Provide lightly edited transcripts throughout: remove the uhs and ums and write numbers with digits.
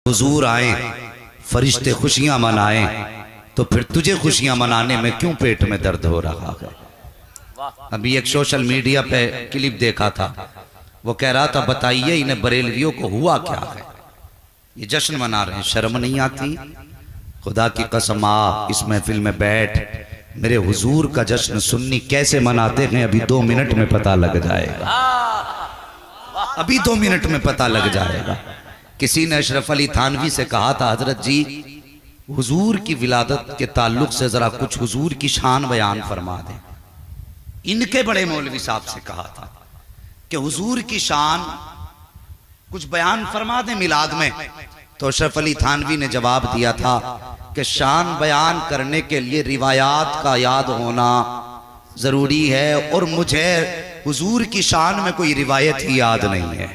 हुजूर आए फरिश्ते खुशियां मनाएं, तो फिर तुझे खुशियां मनाने में क्यों पेट में दर्द हो रहा है? अभी एक सोशल मीडिया पे क्लिप देखा था, वो कह रहा था बताइए इन्हें बरेलवियों को हुआ क्या है, ये जश्न मना रहे हैं, शर्म नहीं आती? खुदा की कसम आप इस महफिल में बैठ मेरे हुजूर का जश्न सुन्नी कैसे मनाते हैं अभी 2 मिनट में पता लग जाएगा, अभी 2 मिनट में पता लग जाएगा। किसी ने अशरफ अली थानवी से कहा था हजरत जी हुजूर की विलादत के ताल्लुक से जरा कुछ हुजूर की शान बयान फरमा दें। इनके बड़े मौलवी साहब से कहा था कि हुजूर की शान कुछ बयान फरमा दें मिलाद में, तो अशरफ अली थानवी ने जवाब दिया था कि शान बयान करने के लिए रिवायात का याद होना जरूरी है, और मुझे हुजूर की शान में कोई रिवायत ही याद नहीं है।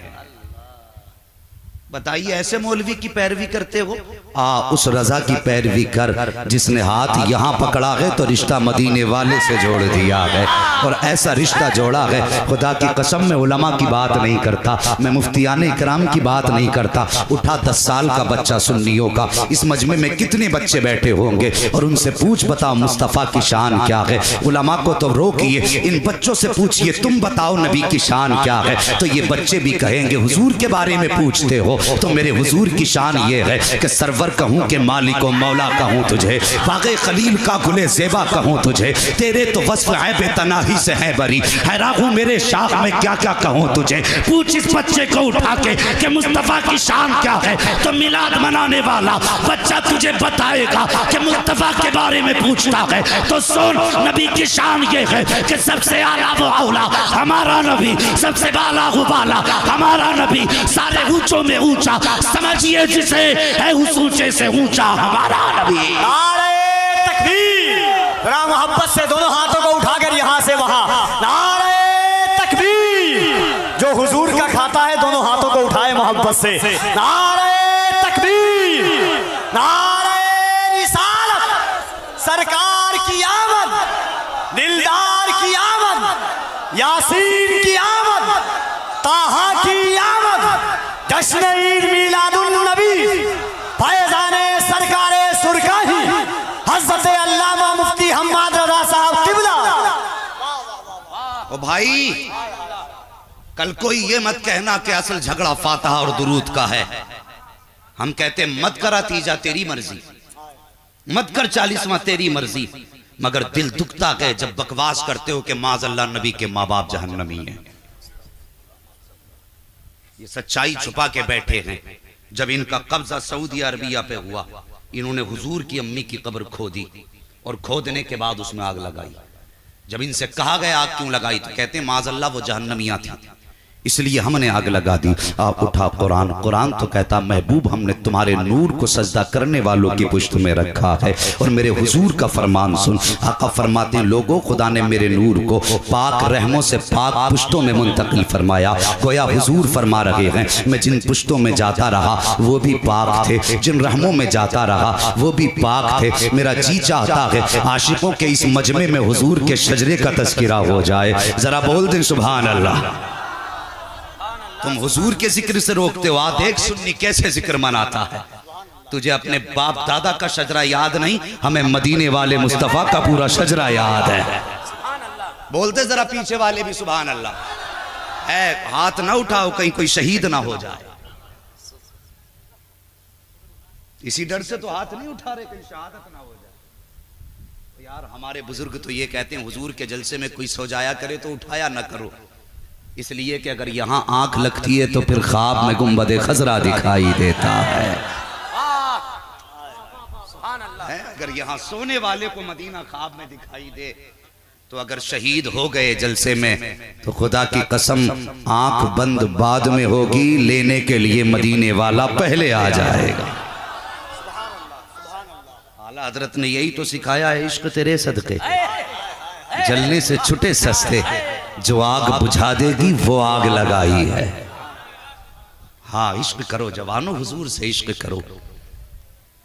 बताइए ऐसे मौलवी की पैरवी करते हो? उस रजा की पैरवी कर जिसने हाथ यहां पकड़ा है तो रिश्ता मदीने वाले से जोड़ दिया है, और ऐसा रिश्ता जोड़ा है खुदा की कसम में उलमा की बात नहीं करता, मैं मुफ्तियाने इकराम की बात नहीं करता। उठा 10 साल का बच्चा सुन्नियों का, इस मजमे में कितने बच्चे बैठे होंगे, और उनसे पूछ बताओ मुस्तफ़ा की शान क्या है। उलमा को तो रोकिए, इन बच्चों से पूछिए तुम बताओ नबी की शान क्या है, तो ये बच्चे भी कहेंगे हुजूर के बारे में पूछते हो तो मेरे हुजूर की शान ये है कि सरवर कहूँ कि मालिक व मौला कहूँ तुझे, बाग़े खलील का गुले ज़ेबा कहूँ तुझे, तेरे तो वस्फ़ ऐब तनाही से है बरी, हैरान हूँ मेरे शाख में क्या क्या कहूँ तुझे। पूछ इस बच्चे को उठा के कि मुस्तफ़ा की शान क्या है, तो मिलाद मनाने वाला बच्चा तुझे बताएगा कि मुस्तफ़ा के बारे में पूछता है। तो सुन नबी की शान ये है कि सबसे आला वो औला हमारा नबी, सबसे बाला वो बाला हमारा नबी, सारे ऊंचों में ऊंचा समझिए जिसे है उस ऊंचे से ऊंचा हमारा नबी। नारे तकबीर, जरा मोहब्बत से दोनों हाथों को उठाकर यहां से वहां, नारे तकबीर। जो हुजूर का खाता है दोनों हाथों को उठाए मोहब्बत से, नारे तकबीर, नारे रिसालत, सरकार की आमद, दिलदार की आमद, यासीन की आमद, ताहा की आमद, जश्न ईद मिलादुन नबी, फैज़ाने सरकारे सुरकाही हज़रत अल्लामा मुफ्ती हम्माद रज़ा साहब किबला। ओ भाई कल कोई ये मत कहना कि असल झगड़ा फातिहा और दुरूद का है। हम कहते मत कर अतीजा तेरी मर्जी, मत कर 40वां तेरी मर्जी, मगर दिल दुखता है जब बकवास करते हो कि माज़अल्लाह नबी के माँ बाप जहन्नमी हैं। ये सच्चाई छुपा के बैठे हैं। जब इनका कब्जा सऊदी अरबिया पे हुआ, इन्होंने हुजूर की अम्मी की कब्र खोदी, और खोदने के बाद उसमें आग लगाई। जब इनसे कहा गया आग क्यों लगाई, तो कहते हैं माज़अल्लाह वो जहन्नमियां थी इसलिए हमने आग लगा दी। आप उठा कुरान, कुरान तो कहता महबूब हमने तुम्हारे नूर को सजदा करने वालों की पुश्त में रखा है। और मेरे हुजूर का फरमान सुन, आका फरमाते हैं लोगों खुदा ने मेरे नूर को पाक रहमों से पाक पुश्तों में मुंतकिल फरमाया। गोया हुजूर फरमा रहे हैं मैं जिन पुश्तों में जाता रहा वो भी पाक थे, जिन रहमों में जाता रहा वो भी पाक थे। मेरा जी चाहता है आशिकों के इस मजमे में हुजूर के शजरे का तज़किरा हो जाए। जरा बोल दें सुभान अल्लाह। तुम हुजूर के जिक्र से रोकते हो, देख सुन्नी कैसे जिक्र मनाता है। तुझे अपने बाप दादा का शजरा याद नहीं, हमें मदीने वाले मुस्तफ़ा का पूरा शजरा याद है। बोलते जरा पीछे वाले भी सुभान अल्लाह। है हाथ ना उठाओ कहीं कोई शहीद ना हो जाए, इसी डर से तो हाथ नहीं उठा रहे कहीं शहादत ना हो जाए। तो यार हमारे बुजुर्ग तो ये कहते हैं हुजूर के जलसे में कोई सो जाया करे तो उठाया ना करो, इसलिए कि अगर यहां आंख लगती है तो फिर ख्वाब में गुंबदे खजरा दिखाई देता है। अगर यहां सोने वाले को मदीना ख्वाब में दिखाई दे, तो अगर शहीद हो गए जलसे में तो खुदा की कसम आंख बंद बाद में होगी, लेने के लिए मदीने वाला पहले आ जाएगा। आला हजरत ने यही तो सिखाया है, इश्क तेरे सदके जलने से छुटे सस्ते, जो आग बुझा देगी वो आग लगाई है। हाँ इश्क करो जवानों, हुजूर से इश्क करो,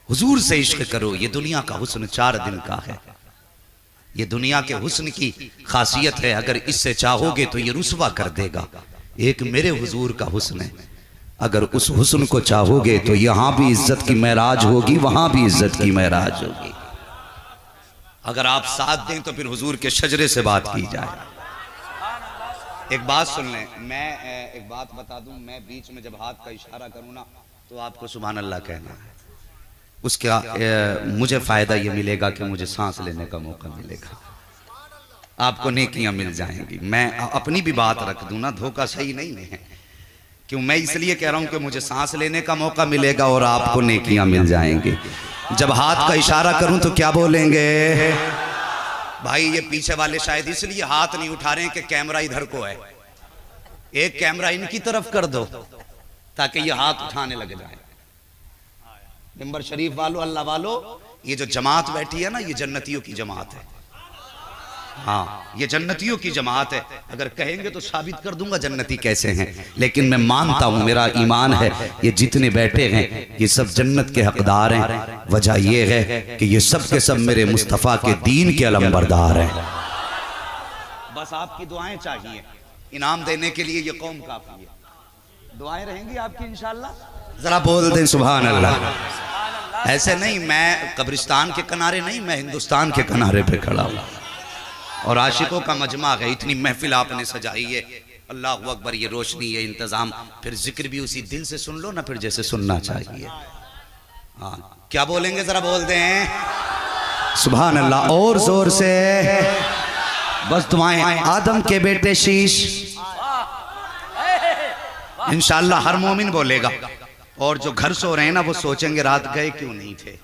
हुजूर से इश्क करो। ये दुनिया का हुस्न 4 दिन का है, ये दुनिया के हुस्न की खासियत है, अगर इससे चाहोगे तो ये रुसवा कर देगा। एक मेरे हुजूर का हुस्न है, अगर उस हुस्न को चाहोगे तो यहाँ भी इज्जत की महराज होगी, वहाँ भी इज्जत की महराज होगी। अगर आप साथ दें तो फिर हुजूर के शजरे से बात की जाए। एक बात सुन लें, मैं एक बात बता दूं, मैं बीच में जब हाथ का इशारा करूं ना तो आपको सुभान अल्लाह कहना है। उसका मुझे फ़ायदा ये मिलेगा कि मुझे सांस लेने का मौका मिलेगा, आपको नेकियां मिल जाएंगी। मैं अपनी भी बात रख दूं ना, धोखा सही नहीं है, क्यों मैं इसलिए कह रहा हूं कि मुझे सांस लेने का मौका मिलेगा और आपको नेकियां मिल जाएंगी। जब हाथ का इशारा करूं तो क्या बोलेंगे? भाई ये पीछे वाले शायद इसलिए हाथ नहीं उठा रहे हैं कि कैमरा इधर को है, एक कैमरा इनकी तरफ कर दो ताकि ये हाथ उठाने लग जाए। मिंबर शरीफ वालों, अल्लाह वालों, ये जो जमात बैठी है ना, ये जन्नतियों की जमात है। हाँ, ये जन्नतियों की जमात है। अगर कहेंगे तो साबित कर दूंगा जन्नती कैसे हैं, लेकिन मैं मानता हूं, मेरा ईमान है, ये जितने बैठे हैं ये सब जन्नत के हकदार हैं। वजह ये है कि ये सब के सब मेरे मुस्तफ़ा के दीन के अलमबरदार हैं। बस आपकी दुआएं चाहिए, इनाम देने के लिए ये कौम काफी है। दुआएं रहेंगी आपकी इंशाअल्लाह। जरा बोल दें सुभान अल्लाह। ऐसे नहीं, मैं कब्रिस्तान के किनारे नहीं, मैं हिंदुस्तान के किनारे पे खड़ा हूँ और आशिकों का मजमा है। इतनी महफिल आपने सजाई है, अल्लाह अकबर, ये रोशनी, ये इंतजाम, फिर जिक्र भी उसी दिल से सुन लो ना, फिर जैसे सुनना चाहिए। हाँ, क्या बोलेंगे जरा बोल दें सुभान अल्लाह और जोर से। बस दुआएं। आदम के बेटे शीश, इंशाअल्लाह हर मोमिन बोलेगा, और जो घर सो रहे हैं ना वो सोचेंगे रात गए क्यों नहीं थे।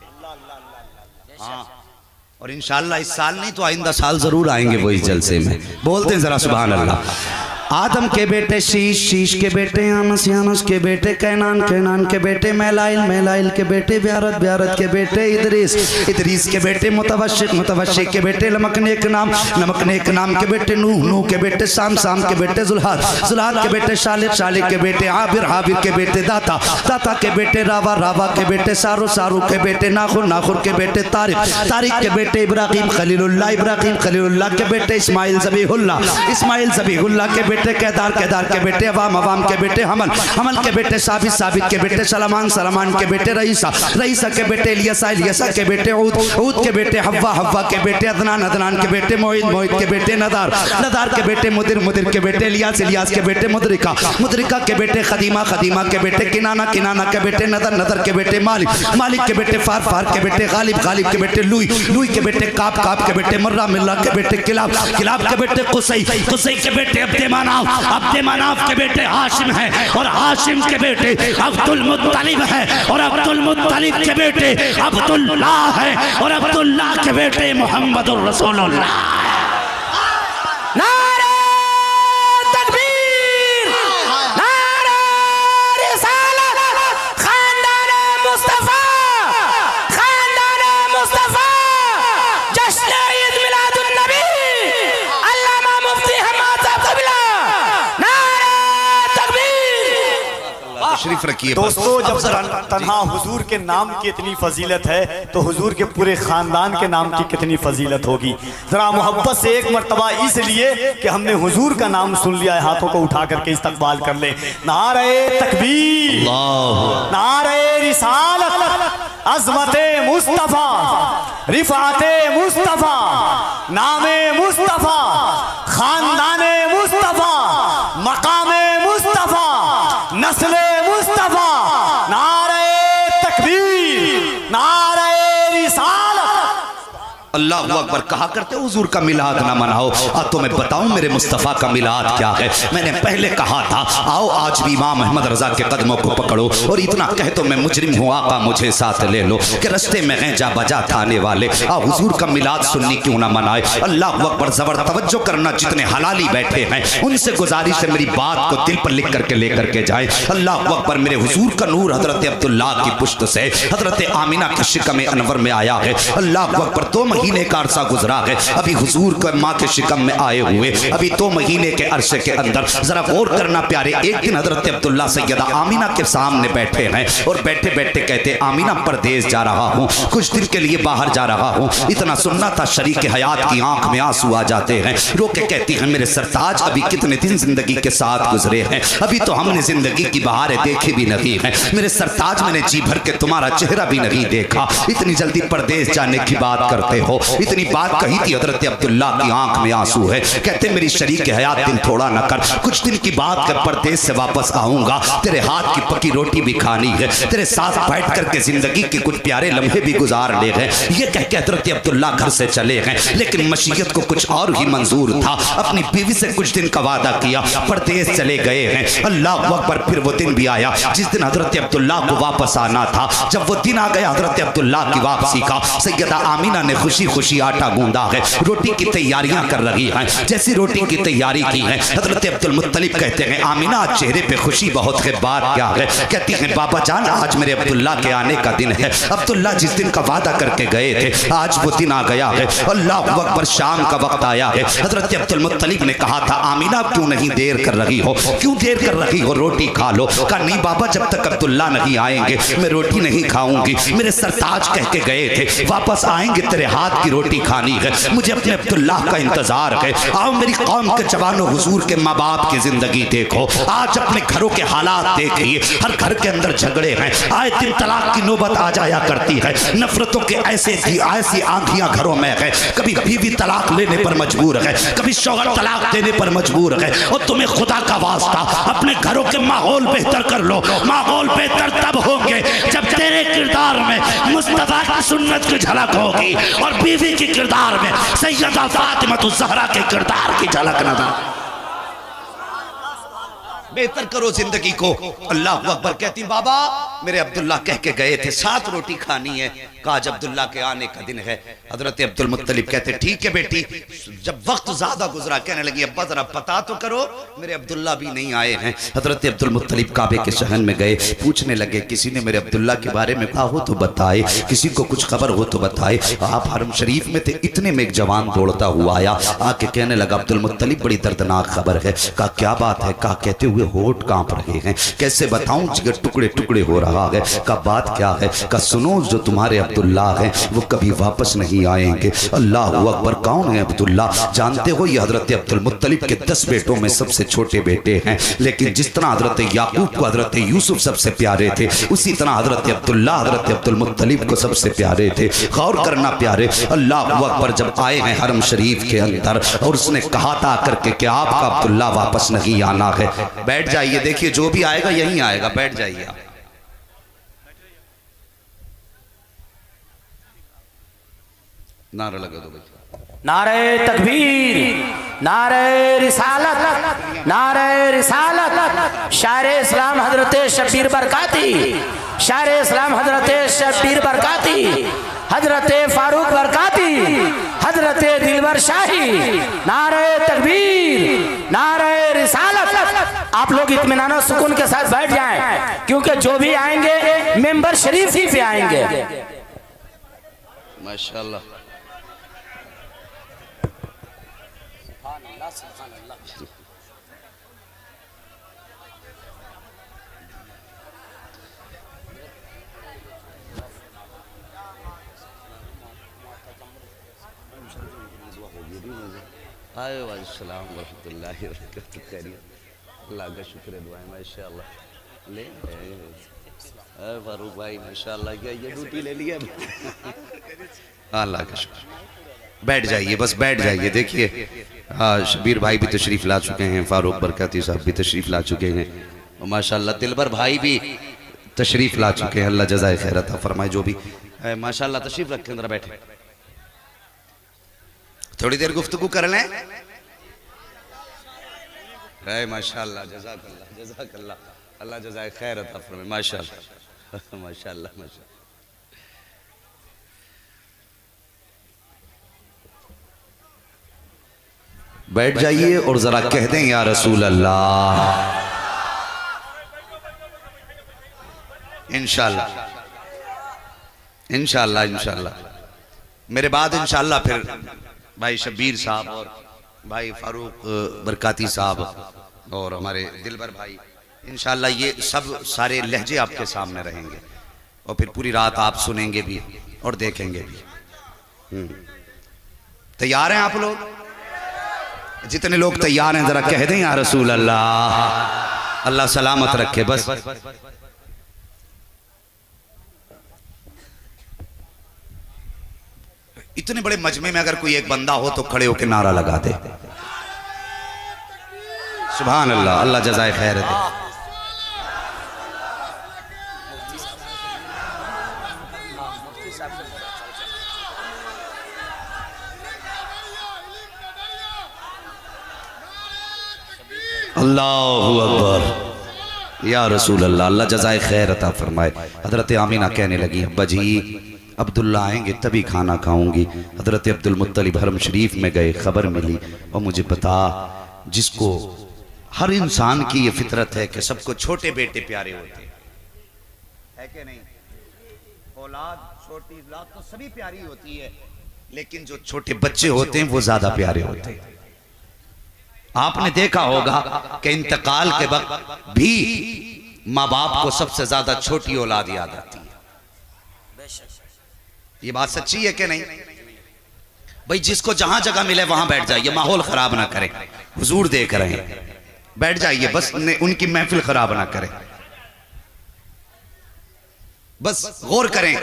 हाँ, और इंशाअल्लाह इस साल नहीं तो आइंदा साल जरूर आएंगे वो इस जलसे में। बोलते हैं जरा सुभान अल्लाह। आदम के बेटे शीश, शीश के बेटे यानस, यानस के बेटे कैनान, कैनान के बेटे मैलाइल, मैलाइल के बेटे ब्यारत, ब्यारत के बेटे इदरीस, इदरीस के बेटे मुतवश्शिक, मुतवश्शिक के बेटे लमकनेक नाम, लमकनेक नाम के बेटे नूह, नूह के बेटे साम, साम के बेटे जुल्हाद, जुल्हाद के बेटे शालिक, शालिक के बेटे आबिर, आबिर के बेटे दाता, दाता के बेटे रावा, रावा के बेटे सारू, सारू के बेटे नाखुर, नाखुर के बेटे तारिक, तारिक के बेटे इब्राहिम खलीलुल्लाह, इब्राहिम खलीलुल्लाह के बेटे इस्माइल ज़बीहुल्लाह, इस्माइल ज़बीहुल्लाह के बेटे केदार, केदार के बेटे अवाम, अवाम के बेटे हमल, हमल के बेटे साबित, साबित के बेटे सलमान, सलमान के बेटे रईसा, रईसा के बेटे इलियसा, इलियसा के बेटे ऊद, ऊद के बेटे हव्वा, हव्वा के बेटे अदनान, अदनान के बेटे मोहित, मोहित के बेटे नदार, नदार के बेटे मुदिर, मुदिर के बेटे इलियास, इलियास के बेटे मुदरिका, मुदरिका के बेटे खदीमा, खदीमा के बेटे किनाना, किनाना के बेटे नदर, नदर के बेटे मालिक, मालिक के बेटे फार, फार के बेटे गालिब, गालिब के बेटे लुई, लुई के बेटे काब, काब के बेटे मर्रा, मिर्रा के बेटे किलाब, किलाब के बेटे कुसई, कुसई के बेटे अब्दे मनाफ, अब्दे मनाफ के बेटे हाशिम है, और हाशिम के बेटे अब्दुल मुत्तलिब है, और अब्दुल मुत्तलिब के बेटे अब्दुल्लाह है, और अब्दुल्लाह के बेटे मोहम्मदुर रसूलुल्लाह। नारे तकबीर, नारे रिसालत, खानदाने मुस्तफा, खानदाने मुस्तफा, जश्न ईद मिलादुन नबी, अल्लामा मुफ्ती हम्माद साहब क़िबला, नारे तकबीर। तशरीफ रखिए। दोस्तों, जब तन्हा हुजूर के नाम की इतनी फजीलत है तो हुजूर के पूरे खानदान के नाम की कितनी फजीलत होगी। जरा मोहब्बत से एक मर्तबा इसलिए कि हमने हुजूर का नाम सुन लिया है, हाथों को उठा करके इस्तकबाल कर ले। नारे तकबीर, नारे रिसालत, अज़मते मुस्तफ़ा, रिफ़ाते मुस्तफ़ा, नामे मुस्तफ़ा, खानदाने मुस्तफ़ा, मकामे मुस्तफ़ा, नस्ले मुस्तफ़ा, नारे तकबीर, नारे रिसालत। अल्लाह अकबर कहा करते हुजूर का मिलाद ना मनाओ। अब तो मैं बताऊं मेरे मुस्तफ़ा का मिलाद क्या है। मैंने पहले कहा था आओ आज भी इमाम अहमद रजा के कदमों को पकड़ो, और इतना कह तो मैं मुजरिम हूँ आका मुझे साथ ले लो, कि रस्ते में हैं जा बजा थाने वाले, आओ हुजूर का मिलाद सुननी क्यों ना मनाए। अल्लाह अकबर, जबर तवज्जो करना, जितने हलाली बैठे हैं उनसे गुजारिश है मेरी बात को दिल पर लिख करके लेकर के जाए। अल्लाह अकबर, मेरे हुजूर का नूर हजरत अब्दुल्लाह की पुश्त से हजरत आमिना की शिकम अनवर में आया है। अल्लाह अकबर, 2 महीने महीने का अरसा गुजरा है, अभी हुजूर को माँ के शिकम में आए हुए अभी 2 महीने के अरसे के अंदर जरा गौर करना प्यारे। एक दिन हजरत अब्दुल्ला सैयदा आमीना के सामने बैठे हैं और बैठे बैठे कहते आमीना परदेश जा रहा हूँ, कुछ दिन के लिए बाहर जा रहा हूँ। इतना सुनना था शरीक हयात की आंख में आंसू आ जाते हैं, रो के कहती हैं मेरे सरताज अभी कितने दिन जिंदगी के साथ गुजरे हैं, अभी तो हमने जिंदगी की बहारें देखी भी नहीं है। मेरे सरताज मैंने जी भर के तुम्हारा चेहरा भी नहीं देखा, इतनी जल्दी परदेश जाने की बात करते हो। इतनी बात कही थी हजरत अब्दुल्ला की आंख में आंसू है, कहते मेरी शरीक हयात दिन थोड़ा न कर, कुछ दिन की बात कर परदेश से वापस आऊंगा, तेरे हाथ की पकी रोटी भी खानी है, तेरे साथ बैठ करके जिंदगी के कुछ प्यारे लम्हे भी गुजार ले गए। ये कह के हजरत अब्दुल्ला घर से चले गए, लेकिन मशीयत को कुछ और ही मंजूर था। अपनी बीवी से कुछ दिन का वादा किया, परदेश चले गए हैं। अल्लाह अकबर, फिर वो दिन भी आया जिस दिन हजरत अब्दुल्ला को वापस आना था। जब वो दिन आ गया हजरत अब्दुल्ला की वापसी का, सैयदा आमीना ने खुशी खुशी आटा गूंदा है, रोटी की तैयारियां कर रही हैं। जैसी रोटी की तैयारी की है, हजरत अब्दुल मुत्तलिब कहते हैं आमीना आज चेहरे पे खुशी बहुत है, बात क्या है? कहती है बाबा जान आज मेरे अब्दुल्ला के आने का दिन है, अब्दुल्ला जिस दिन का वादा करके गए थे आज वो दिन आ गया है। अल्लाह अकबर, शाम का वक्त आया है। हजरत अब्दुल मुत्तलिब ने कहा था आमीना क्यों नहीं देर कर रही हो, क्यों देर कर रही हो, रोटी खा लो। कहा नहीं बाबा जब तक अब्दुल्ला नहीं आएंगे मैं रोटी नहीं खाऊंगी, मेरे सरताज कह के गए थे वापस आएंगे तेरे हाथ की रोटी खानी है, मुझे अपने अब्दुल्ला का इंतजार है। आओ मेरी कौम के जवानों, हुजूर के माँ बाप की जिंदगी देखो, आज अपने घरों के हालात देखिए, हर घर के अंदर झगड़े हैं, आए दिन तलाक की नौबत आ जाया करती है, नफरतों के ऐसी आंधियां घरों में है, कभी बीवी तलाक लेने पर मजबूर है, कभी शौहर तलाक देने पर मजबूर है। और तुम्हें खुदा का वास्ता अपने घरों के माहौल बेहतर कर लो, माहौल बेहतर तब होंगे जब तेरे किरदार में मुस्तफा की सुन्नत की झलक होगी और बीवी के किरदार में सैयदा फातिमा ज़हरा के किरदार की झलक नजर। बेहतर करो जिंदगी को। अल्लाह अकबर, कहती बाबा मेरे अब्दुल्ला कह के गए थे 7 रोटी खानी है, आज अब्दुल्ला के आने का दिन है। हजरत अब्दुल मुत्तलिब कहते ठीक है बेटी। जब वक्त ज्यादा गुजरा कहने लगी अब्बा जरा पता तो करो मेरे अब्दुल्ला भी नहीं आए हैं। हजरत अब्दुल मुत्तलिब काबे के शहन में गए, पूछने लगे किसी ने मेरे अब्दुल्ला के बारे में कहा हो तो बताए, किसी को कुछ खबर हो तो बताए। आप हरम शरीफ में थे, इतने में एक जवान दौड़ता हुआ आया, आके कहने लगा अब्दुल मुत्तलिब बड़ी दर्दनाक खबर है। कहा क्या बात है? कहा कहते हुए होठ कांप रहे हैं, कैसे बताऊं जिगर टुकड़े टुकड़े हो रहा है। कहा बात क्या है? कहा सुनो जो तुम्हारे अब्दुल्ला हैं वो कभी वापस नहीं आएंगे। अल्लाह अकबर, कौन है अब्दुल्ला? जानते हो ये हजरत अब्दुल मुत्तलिब के 10 बेटों में सबसे छोटे बेटे हैं, लेकिन जिस तरह हजरत याकूब को हजरत यूसुफ सबसे प्यारे थे उसी तरह हजरत अब्दुल्ला हजरत अब्दुल मुत्तलिब को सबसे प्यारे थे। गौर करना प्यारे, अल्लाह अकबर जब आए हैं हरम शरीफ के अंदर और उसने कहा था करके कि आपका अब्दुल्ला वापस नहीं आना है, बैठ जाइए, देखिए जो भी आएगा यहीं आएगा, बैठ जाइए आप। नारा लगा दो भाई, नारे तकबीर, नारे रिसालत, नारे रिसालत। शायर इस्लाम हजरत शब्बीर बरकाती, शायर इस्लाम हजरत शब्बीर बरकाती, हजरत फारूक बरकाती, हजरत दिलबर शाही। नारे तकबीर, नारे रिसालत। आप लोग इत्मीनान सुकून के साथ बैठ जाएं, क्योंकि जो भी आएंगे मेंबर शरीफ ही पे आएंगे। माशाल्लाह। अस्सलाम वरहमतुल्लाहि वबरकातुहू। अल्लाह का शुक्र है, दुआएं माशाल्लाह। ले फारूक भाई माशाल्लाह, क्या ये ड्यूटी ले लिया? अल्लाह का शुक्र। बैठ जाइए, बस बैठ जाइए। देखिए शबीर भाई भी तशरीफ़ ला चुके हैं, फारूक बरकाती साहब भी तशरीफ़ ला चुके हैं और माशाल्लाह दिलबर भाई भी तशरीफ़ ला चुके हैं। अल्लाह जज़ाए खैर अता फरमाए जो भी माशाल्लाह। तशरीफ़ रखें, जरा बैठे, थोड़ी देर गुफ्तगू कर लें। माशाल्लाह, जज़ाकल्लाह, जज़ाकल्लाह, अल्लाह जज़ाए खैर अता फरमाए। माशाल्लाह माशाल्लाह माशाल्लाह। बैठ जाइए और जरा कह दें या रसूल अल्लाह। इंशाल्लाह इंशाल्लाह इंशाल्लाह मेरे बाद इंशाअल्लाह फिर भाई शब्बीर साहब और भाई फारूक बरकाती साहब और हमारे दिलबर भाई, इंशाअल्लाह ये सब सारे लहजे आपके सामने रहेंगे और फिर पूरी रात आप सुनेंगे भी और देखेंगे भी। तैयार हैं आप लोग? जितने लोग तैयार हैं जरा कह दें या रसूल अल्लाह। अल्लाह सलामत रखे। बस इतने बड़े मजमे में अगर कोई एक बंदा हो तो खड़े होकर नारा लगा दे सुभान अल्लाह, अल्लाह जज़ाए खैर दे। अल्लाहु अकबर या रसूल अल्लाह, अल्लाह जज़ाए खैर अता फरमाए। हजरत आमीना कहने लगी, अब्बा जी अब्दुल्ला आएंगे तभी खाना खाऊंगी। हजरत अब्दुल मुत्तलिब हरम शरीफ में गए, खबर मिली और मुझे बता, जिसको हर इंसान की ये फितरत है कि सबको छोटे बेटे प्यारे होते हैं, है कि नहीं? औलाद, छोटी औलाद तो सभी प्यारी होती है, लेकिन जो छोटे बच्चे होते हैं वो ज्यादा प्यारे होते हैं। आपने देखा होगा कि इंतकाल के वक्त भी माँ बाप को सबसे ज्यादा छोटी औलाद याद आती है। ये बात सच्ची है कि नहीं भाई? जिसको जहां जगह मिले वहां बैठ जाइए, माहौल खराब ना करें। हुजूर देख रहे हैं, बैठ जाइए, बस उनकी महफिल खराब ना करें। बस गौर करें,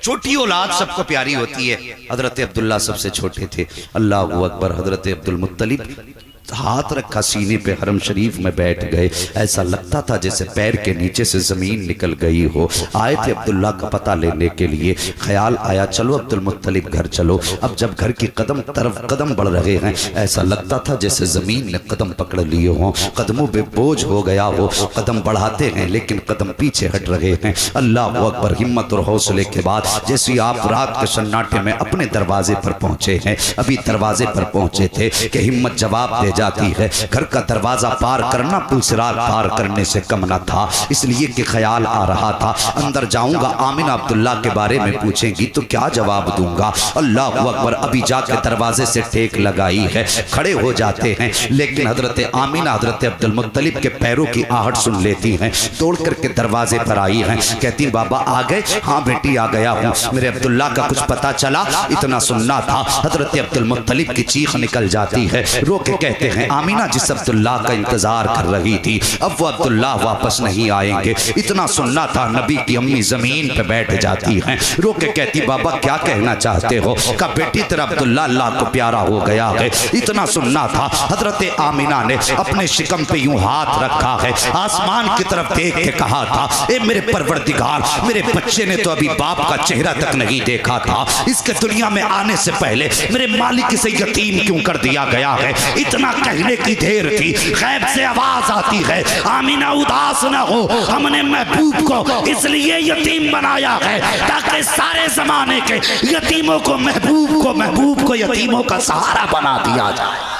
छोटी औलाद सबको प्यारी होती है। हजरत अब्दुल्ला सबसे छोटे थे। अल्लाहु अकबर। हजरत अब्दुल मुत्तलिब हाथ रखा सीने पे, हरम शरीफ में बैठ गए। ऐसा लगता था जैसे पैर के नीचे से जमीन निकल गई हो। आए थे अब्दुल्ला का पता लेने के लिए। ख्याल आया चलो अब्दुल मुत्तलिब घर चलो। अब जब घर की कदम तरफ कदम बढ़ रहे हैं, ऐसा लगता था जैसे जमीन ने कदम पकड़ लिए हों, कदमों पे बोझ हो गया हो। कदम बढ़ाते हैं लेकिन कदम पीछे हट रहे हैं। अल्लाह अकबर। हिम्मत और हौसले के बाद जैसे आप रात के सन्नाटे में अपने दरवाजे पर पहुंचे हैं, अभी दरवाजे पर पहुंचे थे कि हिम्मत जवाब दे जाती है। घर का दरवाजा पार करना पुलसिरात पार करने से कम न था, इसलिए कि ख्याल आ रहा था अंदर जाऊंगा, आमिना अब्दुल्ला के बारे में पूछेंगी तो क्या जवाब दूंगा। अल्लाह अकबर। अभी जाके दरवाजे से टेक लगाई है, खड़े हो जाते हैं, लेकिन हजरत आमिना हजरत अब्दुल मुत्तलिब के पैरों की आहट सुन लेती हैं। दौड़ करके दरवाजे पर आई हैं, कहती बाबा आ गए? हाँ बेटी आ गया हूँ। मेरे अब्दुल्ला का कुछ पता चला? इतना सुनना था। हजरत अब्दुल मुत्तलिब की चीख निकल जाती है। रो के कहते हैं आमीना जिस अब्दुल्ला का इंतजार कर रही थी, अब वो अब्दुल्ला वापस नहीं आएंगे। इतना सुनना था। नबी की अम्मी जमीन पे बैठ जाती हैं, रो के कहती बाबा क्या कहना चाहते हो? का बेटी तेरा अब्दुल्ला अल्लाह को प्यारा हो गया है। इतना सुनना था। हजरत आमीना ने अपने शिकम पे यूं हाथ रखा है, आसमान की तरफ देख के कहा था, ए मेरे परवरदिगार, मेरे बच्चे ने तो अभी बाप का चेहरा तक नहीं देखा था। इसके दुनिया में आने से पहले मेरे मालिक से यतीम क्यों कर दिया गया है? इतना कहने की देर थी, गैब से आवाज आती है, आमीना उदास न हो, हमने महबूब को इसलिए यतीम बनाया है ताकि सारे जमाने के यतीमों को महबूब को यतीमों का सहारा बना दिया जाए।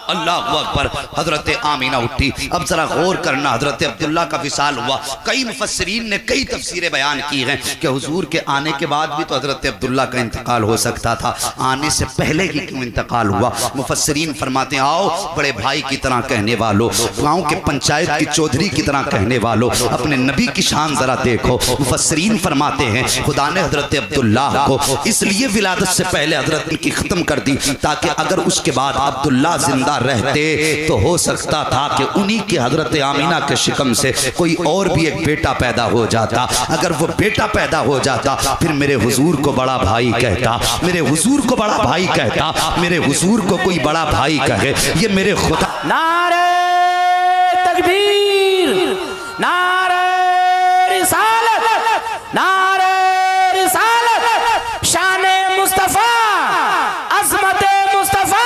अल्लाह अकबर। हजरत आमीना उठी। अब जरा गौर करना, हजरत अब्दुल्ला का विसाल हुआ। कई मुफस्सिरीन ने कई तफसीरें बयान की हैं कि हुजूर के आने के बाद भी तो हजरत अब्दुल्ला का इंतकाल हो सकता था, आने से पहले ही क्यों इंतकाल हुआ? मुफस्सिरीन फरमाते हैं आओ बड़े भाई की तरह कहने वालों, गाँव के पंचायत की चौधरी की तरह कहने वालों, अपने नबी की शान जरा देखो। मुफस्सिरीन फरमाते हैं खुदा ने हजरत अब्दुल्ला को इसलिए विलादत से पहले हजरत की खत्म कर दी ताकि अगर उसके बाद अब्दुल्ला जिंदा रहते तो हो सकता था कि उन्हीं के हजरत आमीना के शिकम से कोई और भी एक बेटा पैदा हो जाता। अगर वो बेटा पैदा हो जाता फिर मेरे हुजूर को बड़ा भाई कहता, मेरे हुजूर को बड़ा भाई कहता, मेरे हुजूर को कोई बड़ा भाई कहे, ये मेरे खुदा। नारे तकबीर, नारे रिसालत, नारे रिसालत, शाने मुस्तफा, अज़मते मुस्तफा,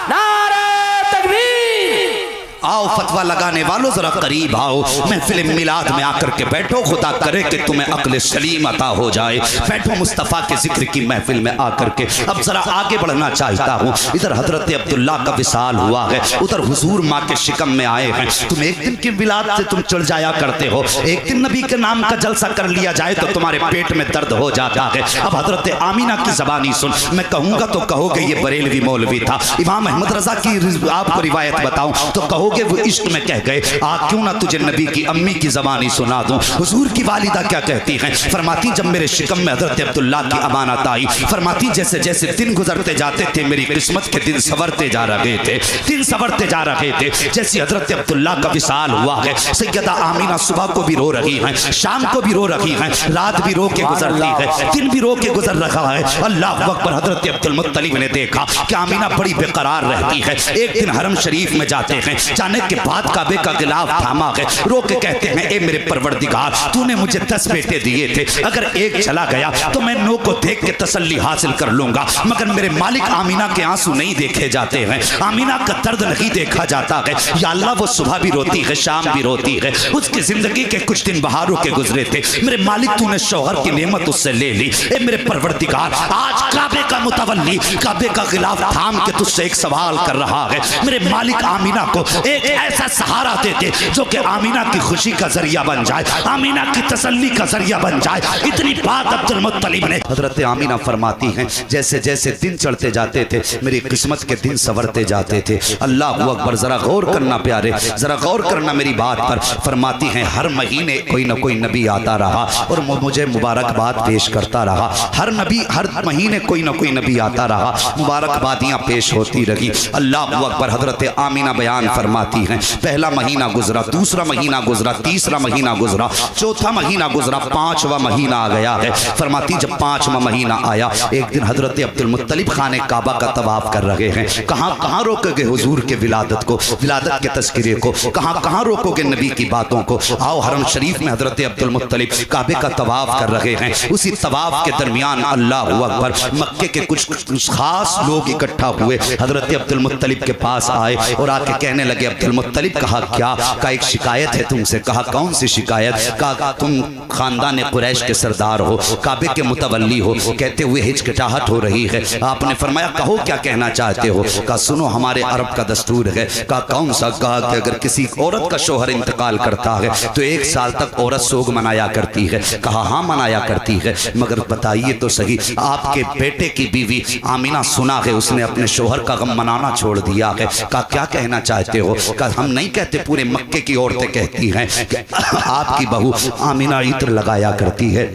नारे तकबीर। आओ फतवा लगाने वालों जरा करीब आओ, महफिल मिलाद में आकर के बैठो, खुदा करे कि तुम्हें अक्ल सलीम अता हो जाए। बैठो मुस्तफ़ा के जिक्र की महफिल में आकर के। अब जरा आगे बढ़ना चाहता हूँ। इधर हजरत अब्दुल्ला का विसाल हुआ है, उधर हुजूर माँ के शिकम में आए हैं। तुम एक दिन की विलाद से तुम चढ़ जाया करते हो, एक दिन नबी के नाम का जलसा कर लिया जाए तो तुम्हारे पेट में दर्द हो जाता है। अब हजरत आमीना की ज़बानी सुन, मैं कहूँगा तो कहोगे ये बरेलवी मौलवी था। इमाम अहमद रजा की आपको रिवायत बताऊं तो कहोगे वो इश्क में कह गए। क्यों ना तुझे नबी की अम्मी की ज़बानी सुना दूं। हुजूर की वालिदा क्या कहती हैं, फरमाती जब मेरे शिकम में हजरत अब्दुल्ला की अमानत आई, फरमाती जैसे जैसे दिन गुजरते जाते थे मेरी किस्मत के दिन संवरते जा रहे थे, दिन संवरते जा रहे थे। जैसे हजरत अब्दुल्ला का विसाल हुआ है, सैयदा आमीना सुबह को भी रो रही हैं, शाम को भी रो रही हैं, रात भी रो के गुजरती है, दिन भी रो के गुजर रहा है। अल्लाह अकबर। हजरत अब्दुल मुत्तलिब ने देखा कि आमीना बड़ी बेकरार रहती है। एक दिन हरम शरीफ में जाते हैं, जाने के बाद काबे का गिलाफ थामा है, रो के कहते हैं ए मेरे परवरदिगार, तूने मुझे 10 बेटे दिए थे, अगर एक चला गया तो मैं 9 को देख के तसल्ली हासिल कर लूंगा, मगर मेरे मालिक आमीना के आंसू नहीं देखे जाते हैं, आमीना का दर्द नहीं देखा जाता है। या अल्लाह वो सुबह भी रोती है, शाम भी रोती है, उसकी जिंदगी के कुछ दिन बहारों के गुजरे थे, मेरे मालिक तूने शौहर की नेमत उससे ले ली। ए मेरे परवरदिगार, आज काबे का मुतवल्ली काबे का गिलाफ थाम के तुझसे एक सवाल कर रहा है, मेरे मालिक आमीना को एक ऐसा सहारा दे दे जो कि आमीना की खुशी का जरिया बन जाए, आमीना की तसल्ली का जरिया बन जाए। इतनी बात अब्दुल मुत्तलिब ने। हजरत आमीना फरमाती हैं जैसे जैसे दिन चढ़ते जाते थे मेरी किस्मत के दिन संवरते जाते थे। अल्लाह अकबर। जरा गौर करना प्यारे, जरा गौर करना मेरी बात पर। फरमाती हैं हर महीने कोई ना कोई नबी आता रहा और मुझे मुबारकबाद पेश करता रहा, हर नबी हर महीने कोई ना कोई नबी आता रहा, मुबारकबादियाँ पेश होती रही। अल्लाह अकबर। हजरत आमीना बयान फरमाती हैं पहला महीना गुजरा, दूसरा महीना गुजरा, तीसरा महीना गुजरा, चौथा महीना गुजरा, 5वां महीना आ गया है। फरमाती जब 5वां महीना आया, एक दिन हजरत अब्दुल मुत्तलिब खाने काबा का तवाफ कर रहे हैं। कहाँ कहाँ रोकोगे हुजूर के विलादत को, विलादत के तस्करे को, कहाँ कहाँ रोकोगे नबी की बातों को। आओ हरम शरीफ में हजरत अब्दुल मुत्तलिब काबे का तवाफ कर रहे हैं। उसी तवाफ के दरमियान अल्लाह अकबर मक्के के कुछ खास लोग इकट्ठा हुए, हजरत अब्दुल मुत्तलिब के पास आए और आके कहने लगे अब्दुल मुत्तलिब कहा क्या, का एक शिकायत है तुमसे। कहा कौन सी शिकायत। कहा तुम खानदान कुरैश के सरदार हो, काबे के मुतवल्ली हो। कहते हुए हिचकिचाहट हो रही है। आपने फरमाया कहो क्या कहना चाहते हो। कहा सुनो हमारे अरब का दस्तूर है। कहा कौन सा। कहा कि अगर किसी औरत का शोहर इंतकाल करता है तो 1 साल तक औरत सोग मनाया करती है। कहा हाँ मनाया करती है, मगर बताइए तो सही आपके बेटे की बीवी आमीना सुना है उसने अपने शोहर का गम मनाना छोड़ दिया है। कहा क्या कहना चाहते हो। कहा हम नहीं कहते, पूरे मक्के की औरतें कहती हैं कि आपकी बहू आमीना इत्र लगाया करती है,